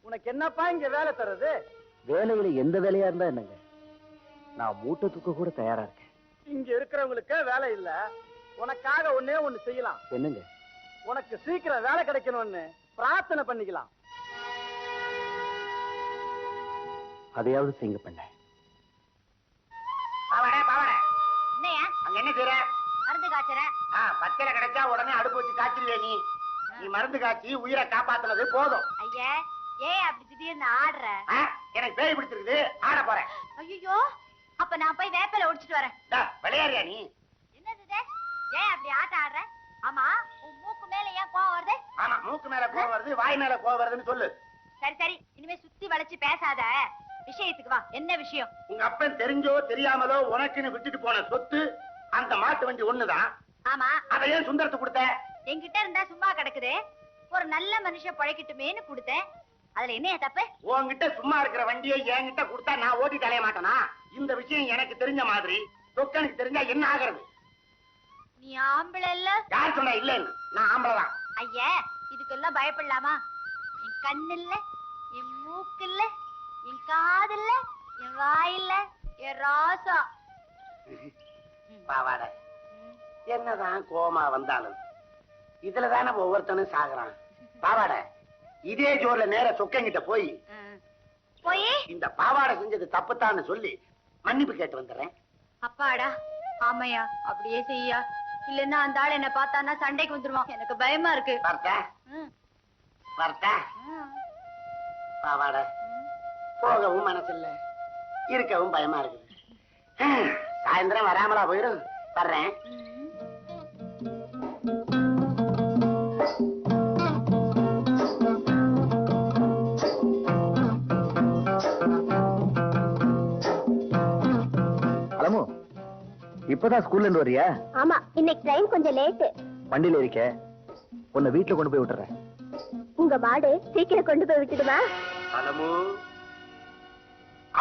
உனக்கு என்னப்பா இங்க வேலை தர்றது? வேலையில எந்த வேலையா இருந்தா என்னங்க, நான் மூட்டை தூக்க கூட தயாரா இருக்கேன். இங்க இருக்கிறவங்களுக்கு வேலை இல்ல, உனக்காக ஒண்ணே ஒண்ணு செய்யலாம். என்னங்க? உனக்கு சீக்கிரம் வேலை கிடைக்கணும்னு பிரார்த்தனை பண்ணிக்கலாம். அதையாவது செய்யுங்க பண்ண. என்னையா அங்க என்ன செய்ற? மருந்து காய்ச்சறேன். பச்சளை கிடைச்சா உடனே அடுப்பு வச்சு காய்ச்சிருவே. நீ மருந்து காய்ச்சி உயிரை காப்பாத்துனது போதும். ஐயா ஏன் அப்படி திடீர்னு ஆடுற? எனக்கு பேய் பிடிச்சிருக்குது, ஆட போறேன். ஐயோ, அப்ப நான் போய் வேப்பல ஒடிச்சிட்டு வரேன். விளையாடுறியா நீ? என்னது ஏன் அப்படி ஆட்ட ஆடுற? ஆமா, உன் மூக்கு மேல ஏன் கோவம் வருது? ஆமா, மூக்கு மேல கோவம் வருது, வாய் மேல கோவம் வருதுன்னு சொல்லு. சரி, இனிமே சுத்தி வளைச்சு பேசாத, விஷயத்துக்கு வா. என்ன விஷயம்? உங்க அப்பன் தெரிஞ்சோ தெரியாமலோ உனக்குன்னு விட்டுட்டு போன சொத்து அந்த மாட்டு வண்டி ஒண்ணுதான். ஆமா, அதை ஏன் சுந்தரத்துக்கு கொடுத்த? என்கிட்ட இருந்தா சும்மா கிடக்குது, ஒரு நல்ல மனுஷன் பழைக்கட்டுமேன்னு கொடுத்தேன். அதுல என்ன தப்பு? உன்கிட்ட சும்மா இருக்கிற வண்டியை என்கிட்ட கொடுத்தா நான் ஓட்டி தலைய மாட்டேனா? இந்த விஷயம் எனக்கு தெரிஞ்ச மாதிரி சொக்கனுக்கு தெரிஞ்சா என்ன ஆகிறது? நீ ஆம்பளை இல்ல? யார் சொன்னா இல்லன்னு? நான் ஆம்பளைதான். ஐயா, இதுக்கெல்லாம் பயப்படலாமா? என் கண்ணு இல்ல, என் மூக்கு இல்ல, என் காது இல்ல, என் வாய் இல்ல, என் ராசா. பாவாட, என்னதான் கோமா வந்தாலும் இதுலதானே ஒவ்வொருத்தனும் சாகுறான். பாவாட, இதே ஜோர்ல நேர சொக்கங்கிட்ட போய் போய் இந்த பாவாடை செஞ்சது தப்புத்தான்னு சொல்லி மன்னிப்பு கேட்டு வந்துடுறேன். அப்பாடா, ஆமையா அப்படியே செய்யா, இல்லன்னா அந்த ஆள் என்ன பார்த்தானா சண்டைக்கு வந்துருவான். எனக்கு பயமா இருக்கு. பாவாட போகவும் மனசில்ல, இருக்கவும் பயமா இருக்குது. சாயந்தரம் வராமலா போயிரும். வர்றேன். அலமு, இப்பதான் ஸ்கூல்ல இருந்து வரியா? ஆமா, இன்னைக்கு ட்ரெயின் கொஞ்சம் லேட்டு. வண்டியில இருக்க, உன்னை வீட்டுல கொண்டு போய் விட்டுறேன். உங்க மாடு சீக்கிரம் கொண்டு போய் விட்டுடுவா. அலமு,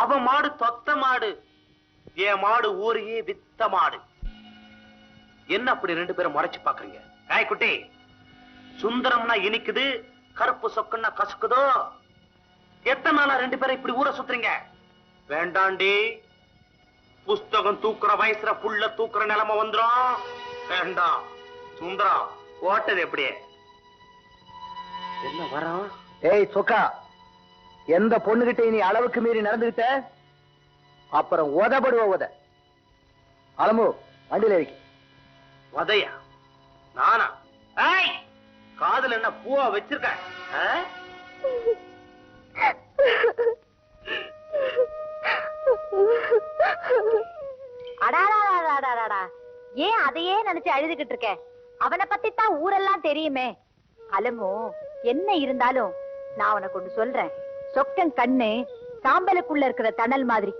அவ மாடு தொத்த மாடு, என் மாடு ஊரையே வித்த மாடு. என்ன அப்படி ரெண்டு பேரும் முறைச்சு பாக்குறீங்க? காய்குட்டி, சுந்தரம்னா இனிக்குது, கருப்பு சொக்குன்னா கசுக்குதோ? எத்தனை நாளா ரெண்டு பேரும் இப்படி ஊரை சுத்துறீங்க? வேண்டாண்டி, புஸ்தகம் தூக்குற வயசுல புள்ள தூக்குற நிலைமை வந்துரும். வேண்டாம். சுந்தரம் ஓட்டது எப்படி? என்ன வரோம்? ஏய் சொக்கா, எந்த பொண்ணுகிட்ட நீ அளவுக்கு மீறி நடந்துகிட்ட அப்புறம் உதப்படுவ உத. அலமு, வண்டியில இருக்கு. உதையா? நானா? ஏய், காதுல என்ன பூவா வச்சிருக்க? அடாடாடாடாடாடா, ஏன் அதையே நினைச்சு அழுதுகிட்டு இருக்க? அவனை பத்தி தான் ஊரெல்லாம் தெரியுமே. அலமு, என்ன இருந்தாலும் நான் உனக்கு ஒண்ணு சொல்றேன். சொக்கன் கண்ணு சாம்பலுக்குள்ள இருக்கிற தணல் மாதிரி.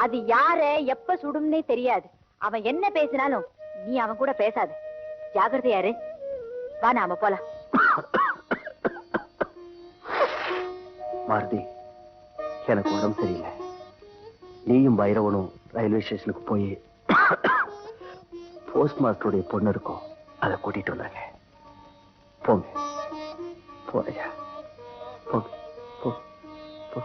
அது யார எப்ப சுடும்னே தெரியாது. அவன் என்ன பேசினாலும் நீ அவன் கூட பேசாத. ஜாகிரதையாரு. வா, நாம போலாம். மாருதி, எனக்கு உடம்பு சரியில்லை. நீயும் பைரவனும் ரயில்வே ஸ்டேஷனுக்கு போய் போஸ்ட் மாஸ்டருடைய பொண்ணு இருக்கும், அதை கூட்டிட்டு வந்தாங்க. போங்க போறையா, போங்க போ போ.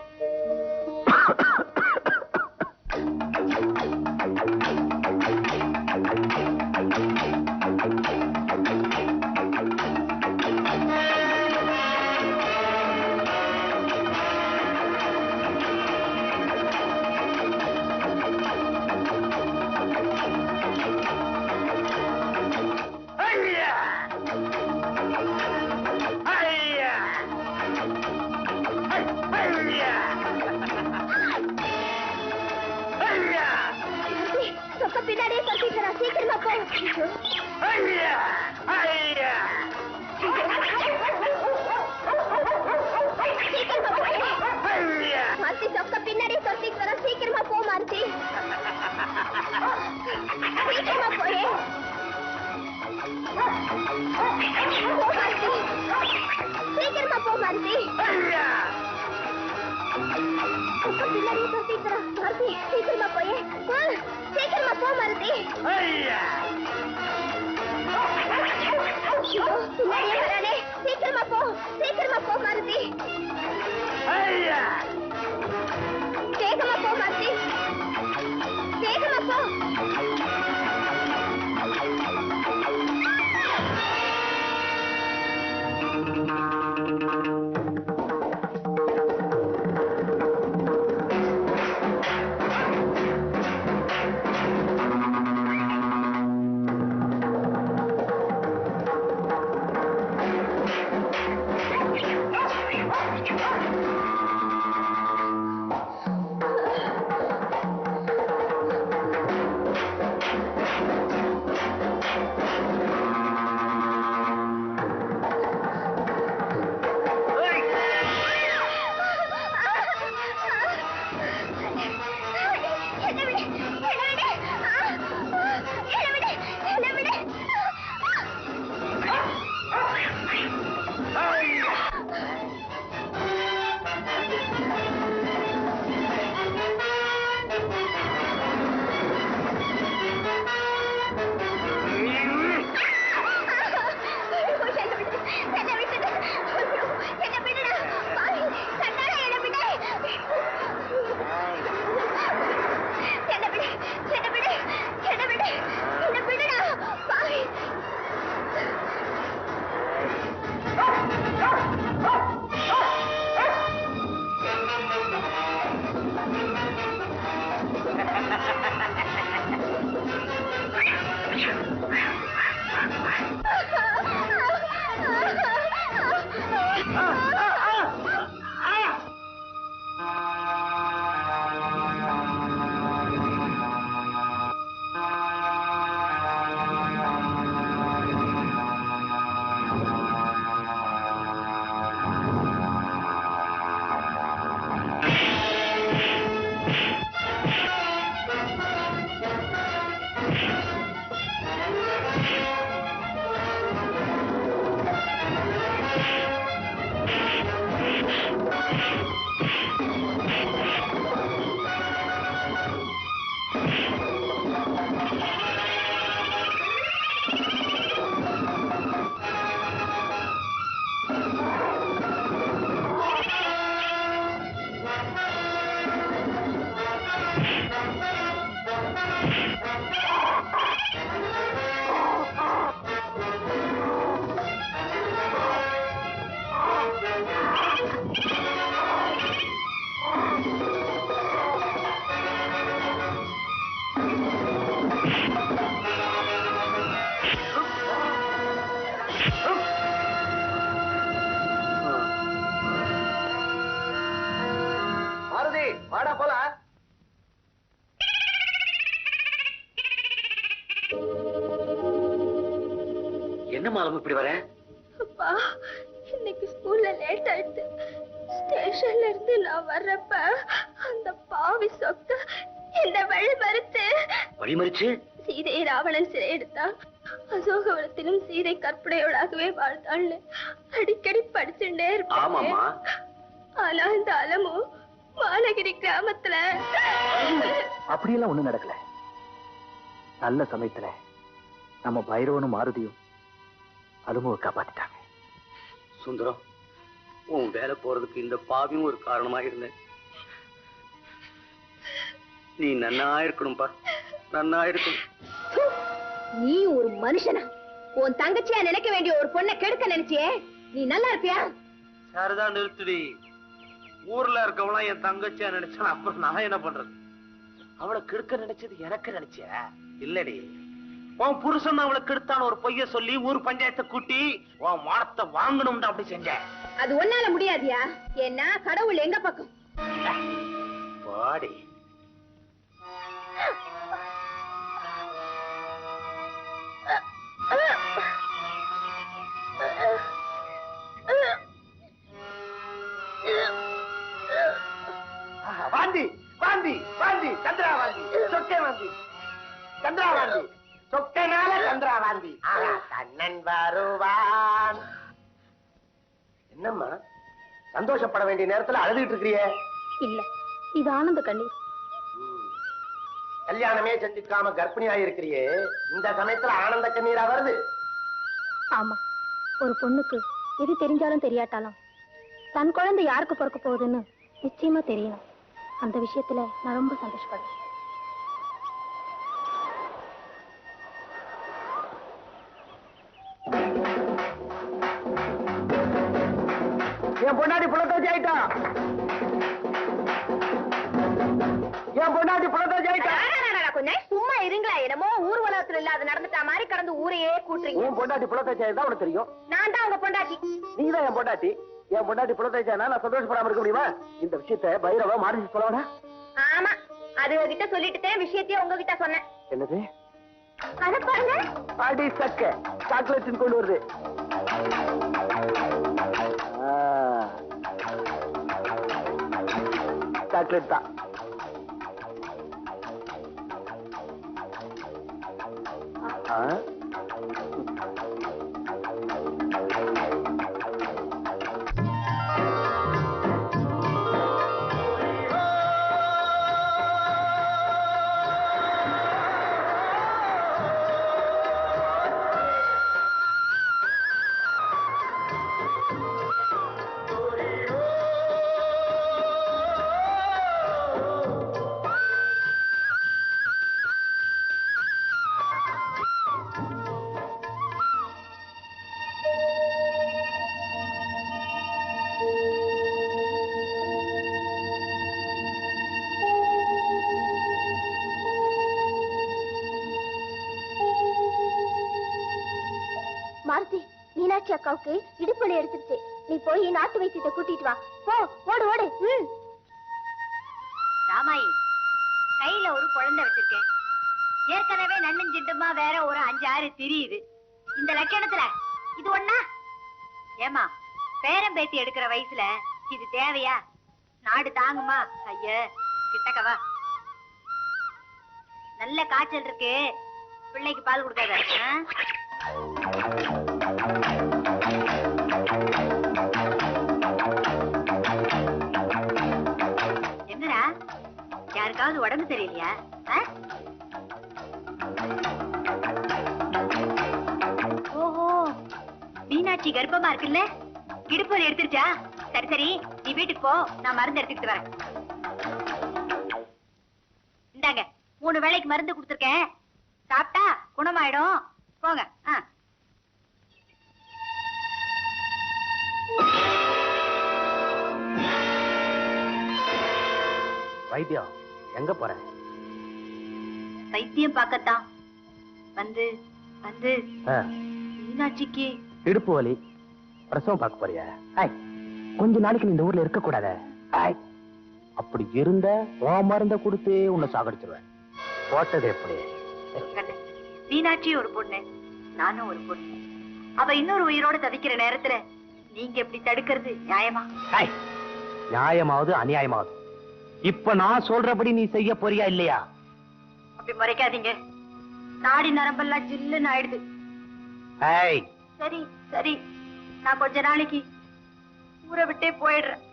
பின்னாடியே சொல்லிட்டு சீக்கிரமா போ. மாத்தி சொக்க பின்னாடியே சொல்லிட்டு வர. சீக்கிரமா போ மாத்தி, சீக்கிரமா போயே. சீக்கிரமா போ மாத்தி. பின்னாடியே சொல்லிட்டு வர மாத்தி, சீக்கிரமா போயே. சீக்கிரமா போ மாத்தி. பின்னாடியே வரானே, சீக்கிரமா போ. சீக்கிரமா போ மாத்தி. வேகமா போ மாத்தி, வேகமா போ. வாடா போலாம். என்ன மாலம் இப்படி வர? அப்பா, இன்னைக்கு ஸ்கூல்ல லேட் ஆயிடுச்சு. ஸ்டேஷன்ல இருந்து நான் வர்றப்ப அந்த பாவி சொக்க என்ன வழிமறிச்சு சீதை ராவணன் சிறை எடுத்தான். அசோகவனத்திலும் சீதை கற்பனையோடாகவே வாழ்ந்தாள்னு அடிக்கடி படிச்சுட்டே இருப்பேன். ஆனா இந்த அலமு மாலகிரி கிராமத்துல அப்படியெல்லாம் ஒண்ணும் நடக்கல. நல்ல சமயத்துல நம்ம பைரவனும் மாருதியும் அலுமுவை காப்பாத்திட்டாங்க. சுந்தரம், உன் வேலை போறதுக்கு இந்த பாவியும் ஒரு காரணமா இருந்தேன். நீ நன்னா இருக்கணும்பா, நன்னா இருக்கணும். நீ ஒரு மனுஷனா? உன் தங்கச்சியா நினைக்க வேண்டிய ஒரு பொண்ணை கெடுக்க நினைச்சியே, நீ நல்லா இருப்பியா? சரிதான், நிறுத்துடி. ஊர்ல இருக்கவங்களாம் என் தங்கச்சியா நினைச்சா அப்புறம் நான் என்ன பண்றது? அவளை கெடுக்க நினைச்சது எனக்கு நினைச்சியா? இல்லடி, உன் புருஷன் அவளை கெடுத்தான ஒரு பொய்ய சொல்லி ஊர் பஞ்சாயத்தை கூட்டி உன் மானத்தை வாங்கணும்னு அப்படி செஞ்ச. அது ஒன்னால முடியாதியா? ஏன்னா கடவுள் எங்க பக்கம். பாடி வாந்தி வாந்தி வாந்தி சந்திரா வாந்தி சொக்கே வாந்தி சந்திரா வாந்தி சொக்கனால சந்திரா வாந்தி. கண்ணன் வருவான். என்னம்மா சந்தோஷப்பட வேண்டிய நேரத்துல அழுதுகிட்டு இருக்கிறியே? இல்ல, இது ஆனந்த கண்ணீர். கல்யாணமே செஞ்சுக்காம கர்ப்பிணியா இருக்கிறியே, இந்த சமயத்துல ஆனந்த கண்ணீரா வருது? ஆமா, ஒரு பொண்ணுக்கு எது தெரிஞ்சாலும் தெரியாட்டாலும் தன் குழந்தை யாருக்கு பிறக்க போகுதுன்னு நிச்சயமா தெரியணும். அந்த விஷயத்துல நான் ரொம்ப சந்தோஷப்படுறேன். என் பொண்டாட்டி புலத்தாச்சி ஆயிட்டா, என் பொண்டாட்டி புலத்தாச்சி ஆயிட்டா. கொஞ்சம் சும்மா இருங்களா? என்னமோ ஊர் உலகத்துல இல்லாத நடந்துட்டா மாதிரி கடந்து ஊரையே கூட்டுறீங்க. உன் பொண்டாட்டி புலத்தாச்சி ஆயிட்டா உனக்கு தெரியும். நான் தான் உங்க பொண்டாட்டி. நீதான் என் பொண்டாட்டி. என் பொண்டாட்டி புலத்தாச்சானா நான் சந்தோஷப்படாம இருக்க முடியுமா? இந்த விஷயத்தை பைரவ மாறி சொல்லவனா? ஆமா, அது கிட்ட சொல்லிட்டு விஷயத்தையே உங்ககிட்ட சொன்னேன். என்னது? அத பாருங்க, அடி சக்க சாக்லேட் கொண்டு வருது. சாக்லேட் தான். மாருதி, மீனாட்சி அக்காவுக்கு இடுப்பொலி எடுத்துருச்சு. நீ போய் நாட்டு வைத்தியத்தை கூட்டிட்டு வா. போ, ஓடு ஓடு. ராமாயி, கையில ஒரு குழந்தை வச்சிருக்கேன். ஏற்கனவே நன்னும் சிண்டுமா வேற ஒரு 5-6 தெரியுது. இந்த லட்சணத்துல இது ஒண்ணா? ஏமா, பேரம் பேத்தி எடுக்கிற வயசுல இது தேவையா? நாடு தாங்குமா? ஐய, கிட்டக்கவா. நல்ல காய்ச்சல் இருக்கு, பிள்ளைக்கு பால் கொடுக்காத. என்னடா, யாருக்காவது உடம்பு தெரியலையா? ஓஹோ, மீனாட்சி கர்ப்பமா இருக்குல்ல, இடுப்பு எடுத்துருச்சா? சரி சரி, நீ வீட்டுக்கு போ, நான் மருந்து எடுத்துக்கிட்டு வரேன். இந்தாங்க, 3 வேளைக்கு மருந்து கொடுத்துருக்கேன், சாப்பிட்டா குணமாயிடும். போங்க. வைத்தியம் எங்க போற? வைத்தியம் பார்க்கத்தான். வந்து வந்து மீனாட்சிக்கு இடுப்பு வலி, பிரசவம் பார்க்க போறியா? கொஞ்ச நாளைக்கு நீ இந்த ஊர்ல இருக்க கூடாத. அப்படி இருந்த உன் மருந்த கொடுத்து உன்னை சாகடிச்சிருவேன். போட்டது எப்படி? மீனாட்சி ஒரு பொண்ணு, நானும் ஒரு பொண்ணு. அவ இன்னொரு உயிரோட தவிக்கிற நேரத்துல நீங்க எப்படி தடுக்கிறது நியாயமா? நியாயமாவது அநியாயமாவது இப்ப நான் சொல்றபடி நீ செய்ய போறியா இல்லையா? அப்படி மறைக்காதீங்க, நாடி நரம்பெல்லாம் ஜில்லுன்னு ஆயிடுது. சரி சரி, நான் கொஞ்ச நாளைக்கு ஊரை விட்டே போயிடுறேன்.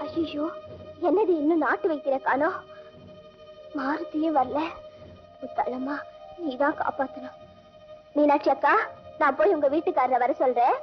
ஐயோ, என்னது இன்னும் நாட்டு வைத்தியர காணோம்? மாருதியும் வரல. முத்தாளம்மா, நீதான் காப்பாத்தணும். மீனாட்சி அக்கா, நான் போய் உங்க வீட்டுக்காரரை வர சொல்றேன்.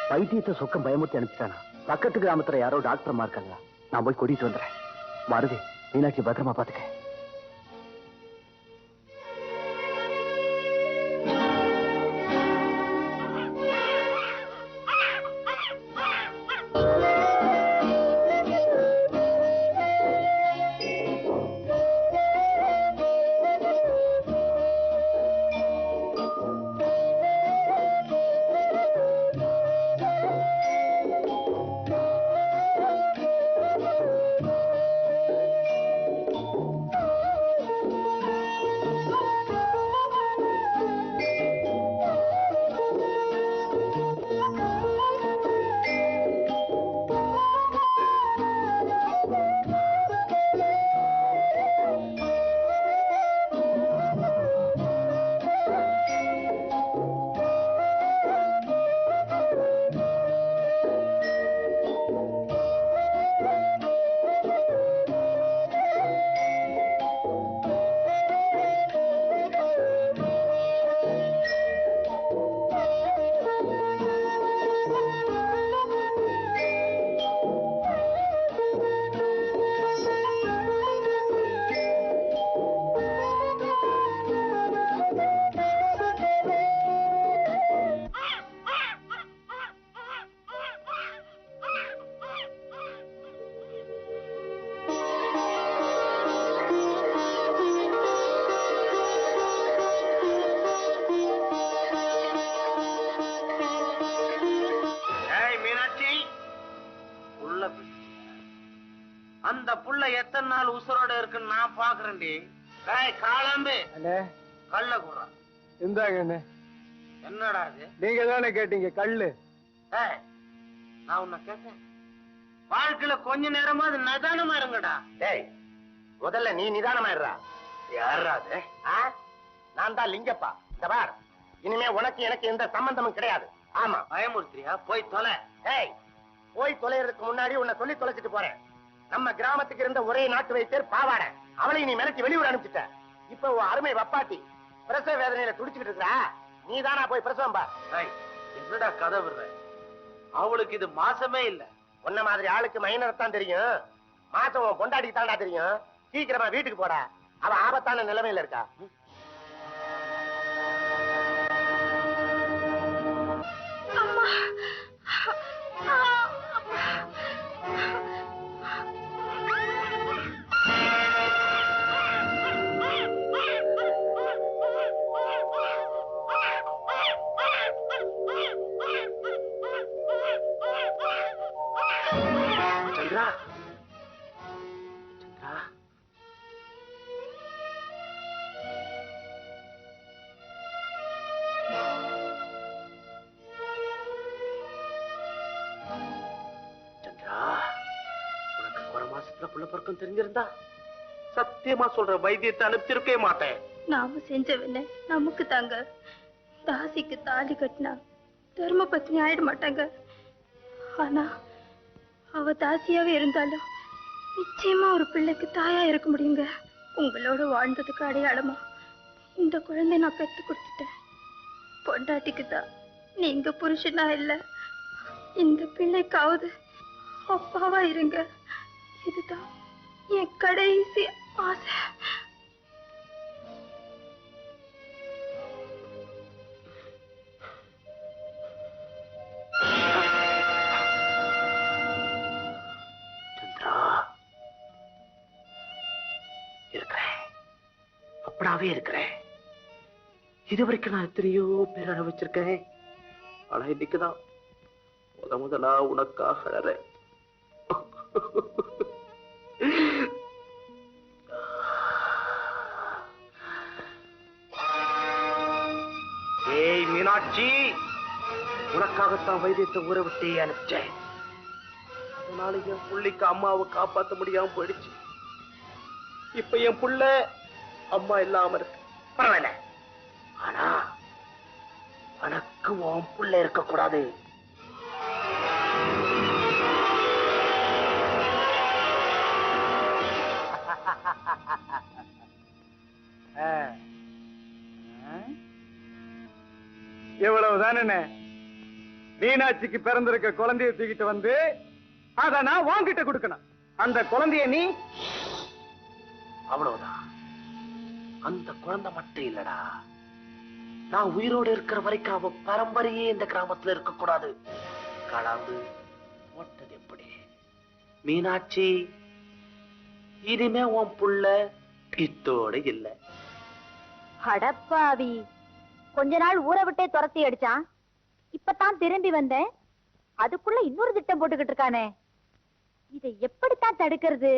வைத்தியத்தை சொக்கம் பயமுறுத்தி அனுப்பிட்டானா? பக்கத்து கிராமத்துல யாரோ டாக்டர்மா இருக்காங்களா? நான் போய் கூட்டிட்டு வந்துடுறேன். மாருதி, மீனாட்சி பத்திரமா பாத்துக்க. நாள் உசுரோட இருக்குன்னு நான் பாக்குறேன்டி. காலம்பு கள்ள குடுறா. இந்தாங்க அண்ணே. என்னடா இது? நீங்க தானே கேட்டீங்க கல்லு. நான் உன்னை கேட்டேன். வாழ்க்கையில கொஞ்ச நேரமா அது நிதானமா இருங்கடா. டேய் முதல்ல நீ நிதானமாயிடுறா. யாரா அது? நான் தான் லிங்கப்பா. இந்த பார், இனிமே உனக்கு எனக்கு எந்த சம்பந்தமும் கிடையாது. ஆமா. பயமுறுத்திரியா? போய் தொலை. ஏய், போய் தொலைறதுக்கு முன்னாடி உன்னை சொல்லி தொலைச்சிட்டு போறேன். நம்ம கிராமத்துக்கு இருந்த ஒரே நாட்டு வைத்தியர் பாவாட, அவளை நீ மிரட்டி வெளியூர் அனுப்பிச்சிட்ட. இப்ப உன் அருமை வப்பாட்டி பிரசவ வேதனையில துடிச்சுக்கிட்டு இருக்கா. நீ தானா போய் பிரசவம் பா. என்னடா கதை விடுற? அவளுக்கு இது மாசமே இல்ல. உன்ன மாதிரி ஆளுக்கு மைனரத்தான் தெரியும். மாசம் உன் பொண்டாட்டிக்கு தாண்டா தெரியும். சீக்கிரமா வீட்டுக்கு போடா. அவ ஆபத்தான நிலைமையில இருக்கா. சந்திரா, சந்திரா, உனக்கு ஒரு மாசத்துல புள்ள பிறக்கும் தெரிஞ்சிருந்தா சத்தியமா சொல்ற வைத்தியத்தை அனுப்பிச்சிருக்கவே மாட்டேன். நாம செஞ்சவன நமக்கு தாங்க. தாசிக்கு தாலி கட்டினா தர்ம பத்னி ஆயிட மாட்டாங்க. ஆனா அவ தாசியாவே இருந்தாலும் நிச்சயமா ஒரு பிள்ளைக்கு தாயா இருக்க முடியுங்க. உங்களோட வாழ்ந்ததுக்கு அடையாளமா இந்த குழந்தை நான் பெத்து கொடுத்துட்டேன். பொண்டாட்டிக்கு தான் நீங்க புருஷனா இல்ல. இந்த பிள்ளைக்காவது அப்பாவா இருங்க. இதுதான் என் கடைசி ஆசை. அப்படாவே இருக்கிறேன். இதுவரைக்கும் நான் எத்தனையோ பேர் அனுபவிச்சிருக்கேன். ஆனா இன்னைக்குதான் முதலா உனக்காக அழறேன். ஏய் மீனாட்சி, உனக்காகத்தான் வைத்தியத்தை ஊற விட்டே அனுப்பிச்சேன். அதனால என் புள்ளைக்கு அம்மாவை காப்பாற்ற முடியாம போயிடுச்சு. இப்ப என் புள்ள அம்மா இல்லாம இருக்கு. பரவாயில்ல, ஆனா உனக்கு உன் புள்ள இருக்க கூடாது. இவ்வளவுதானே? மீனாட்சிக்கு பிறந்திருக்க குழந்தைய தூக்கிட்டு வந்து அத நான் வாங்கிட்ட கொடுக்கணும். அந்த குழந்தைய நீ அவ்வளவுதான். அந்த குழந்தை மட்டும் இல்லடா, நான் உயிரோடு இருக்கிற வரைக்கும் அவ பரம்பரையே இந்த கிராமத்துல இருக்க கூடாது. கலந்து ஓட்டது எப்படி? மீனாட்சி, இனிமே உன் புள்ள இத்தோடு இல்ல. அடப்பாவி, கொஞ்ச நாள் ஊரை விட்டே துரத்தி அடிச்சான். இப்பதான் திரும்பி வந்தேன், அதுக்குள்ள இன்னொரு திட்டம் போட்டுக்கிட்டு இருக்கானே. இதை எப்படித்தான் தடுக்கிறது?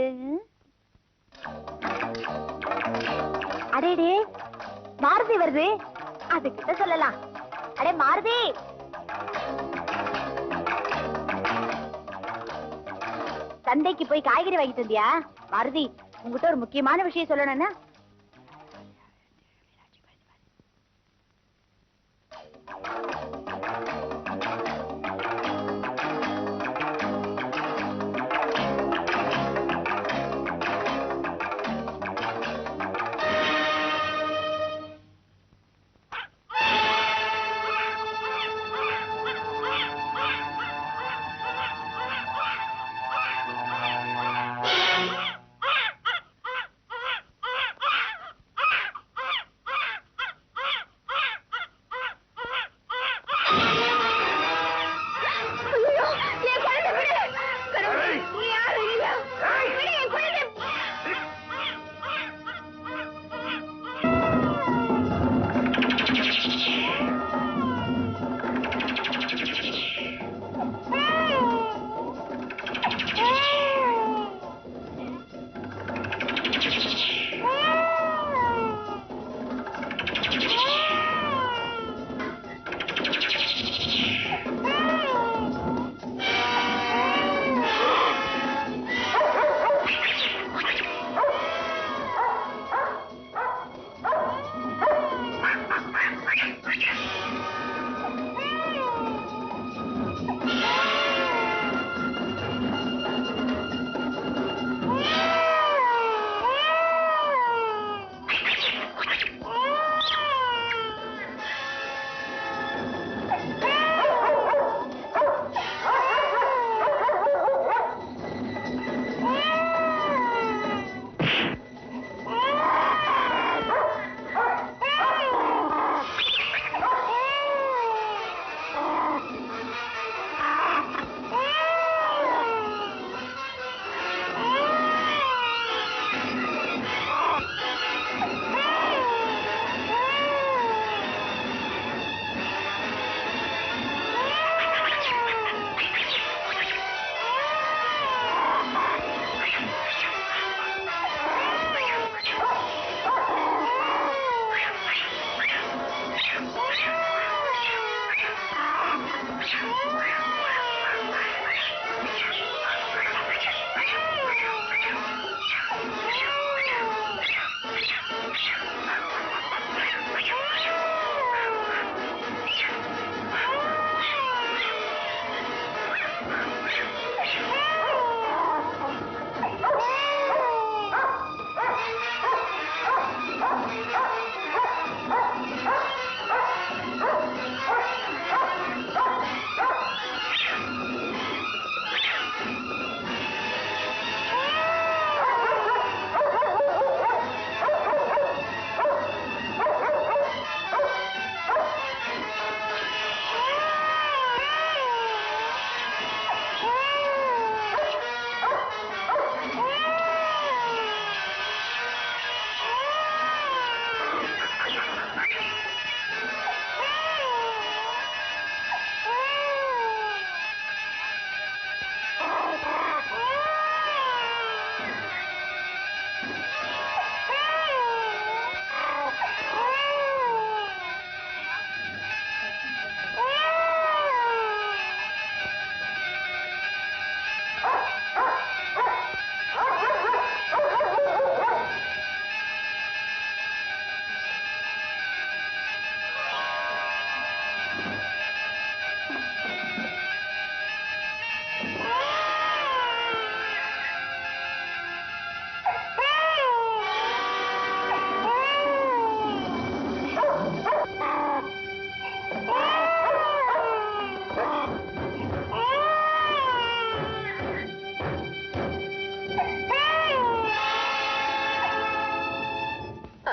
அடேடே, மாருதி வருது, அது கிட்ட சொல்லலாம். அடே மாருதி, சந்தைக்கு போய் காய்கறி வாங்கிட்டு வந்தியா? மாருதி, உங்ககிட்ட ஒரு முக்கியமான விஷயம் சொல்லணும்னா.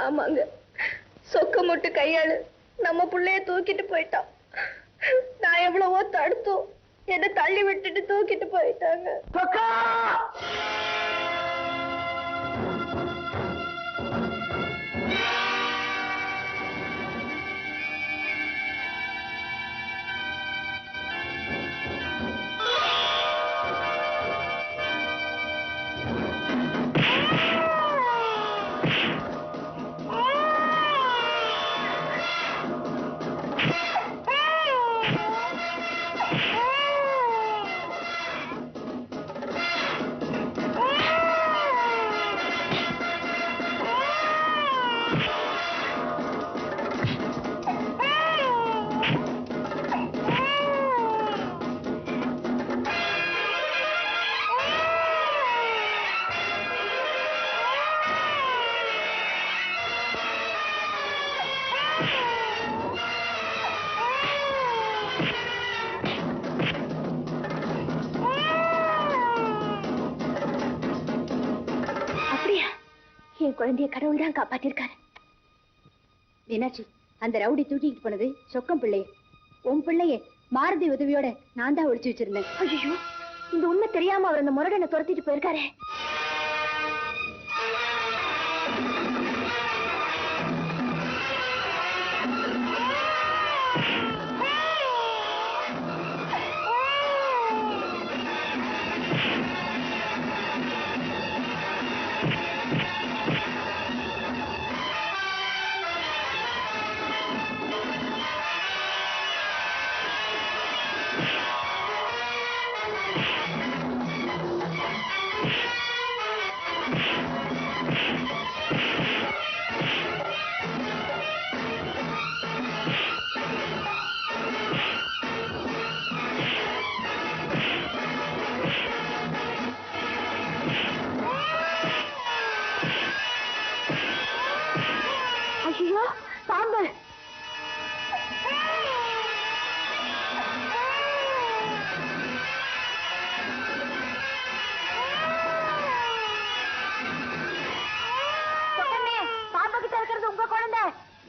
ஆமாங்க, சொக்க முட்டு கையாளு நம்ம புள்ளைய தூக்கிட்டு போயிட்டான். நான் எவ்வளவோ தடுத்தோம், என்ன தள்ளி விட்டுட்டு தூக்கிட்டு போயிட்டாங்க. என் குழந்தைய கடவுள் தான் காப்பாத்திருக்காரு. மீனாட்சி, அந்த ரவுடி தூக்கிட்டு போனது சொக்கம் பிள்ளைய. உன் பிள்ளைய மாருதி உதவியோட நான் தான் ஒழிச்சு வச்சிருந்தேன். ஐயோ, இந்த உண்மை தெரியாம அவர் அந்த முரடனை துரத்திட்டு போயிருக்காரு.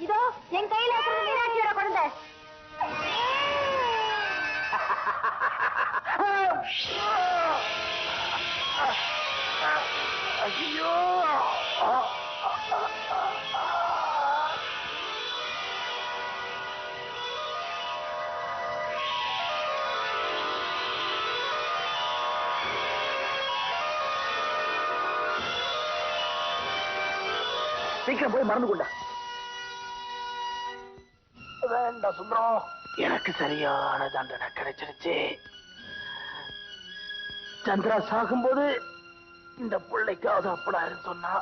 இதோ என் கையில இருக்கிறது மீனாட்சியோட குழந்தை. ஐயோ, சீக்கிரம் போய் மறந்து கொண்டா. வேண்டாம் சுந்தரம், எனக்கு சரியான தண்டனை கிடைச்சிருச்சு. சந்திரா சாகும்போது இந்த பிள்ளைக்காவது அப்படாருன்னு சொன்னா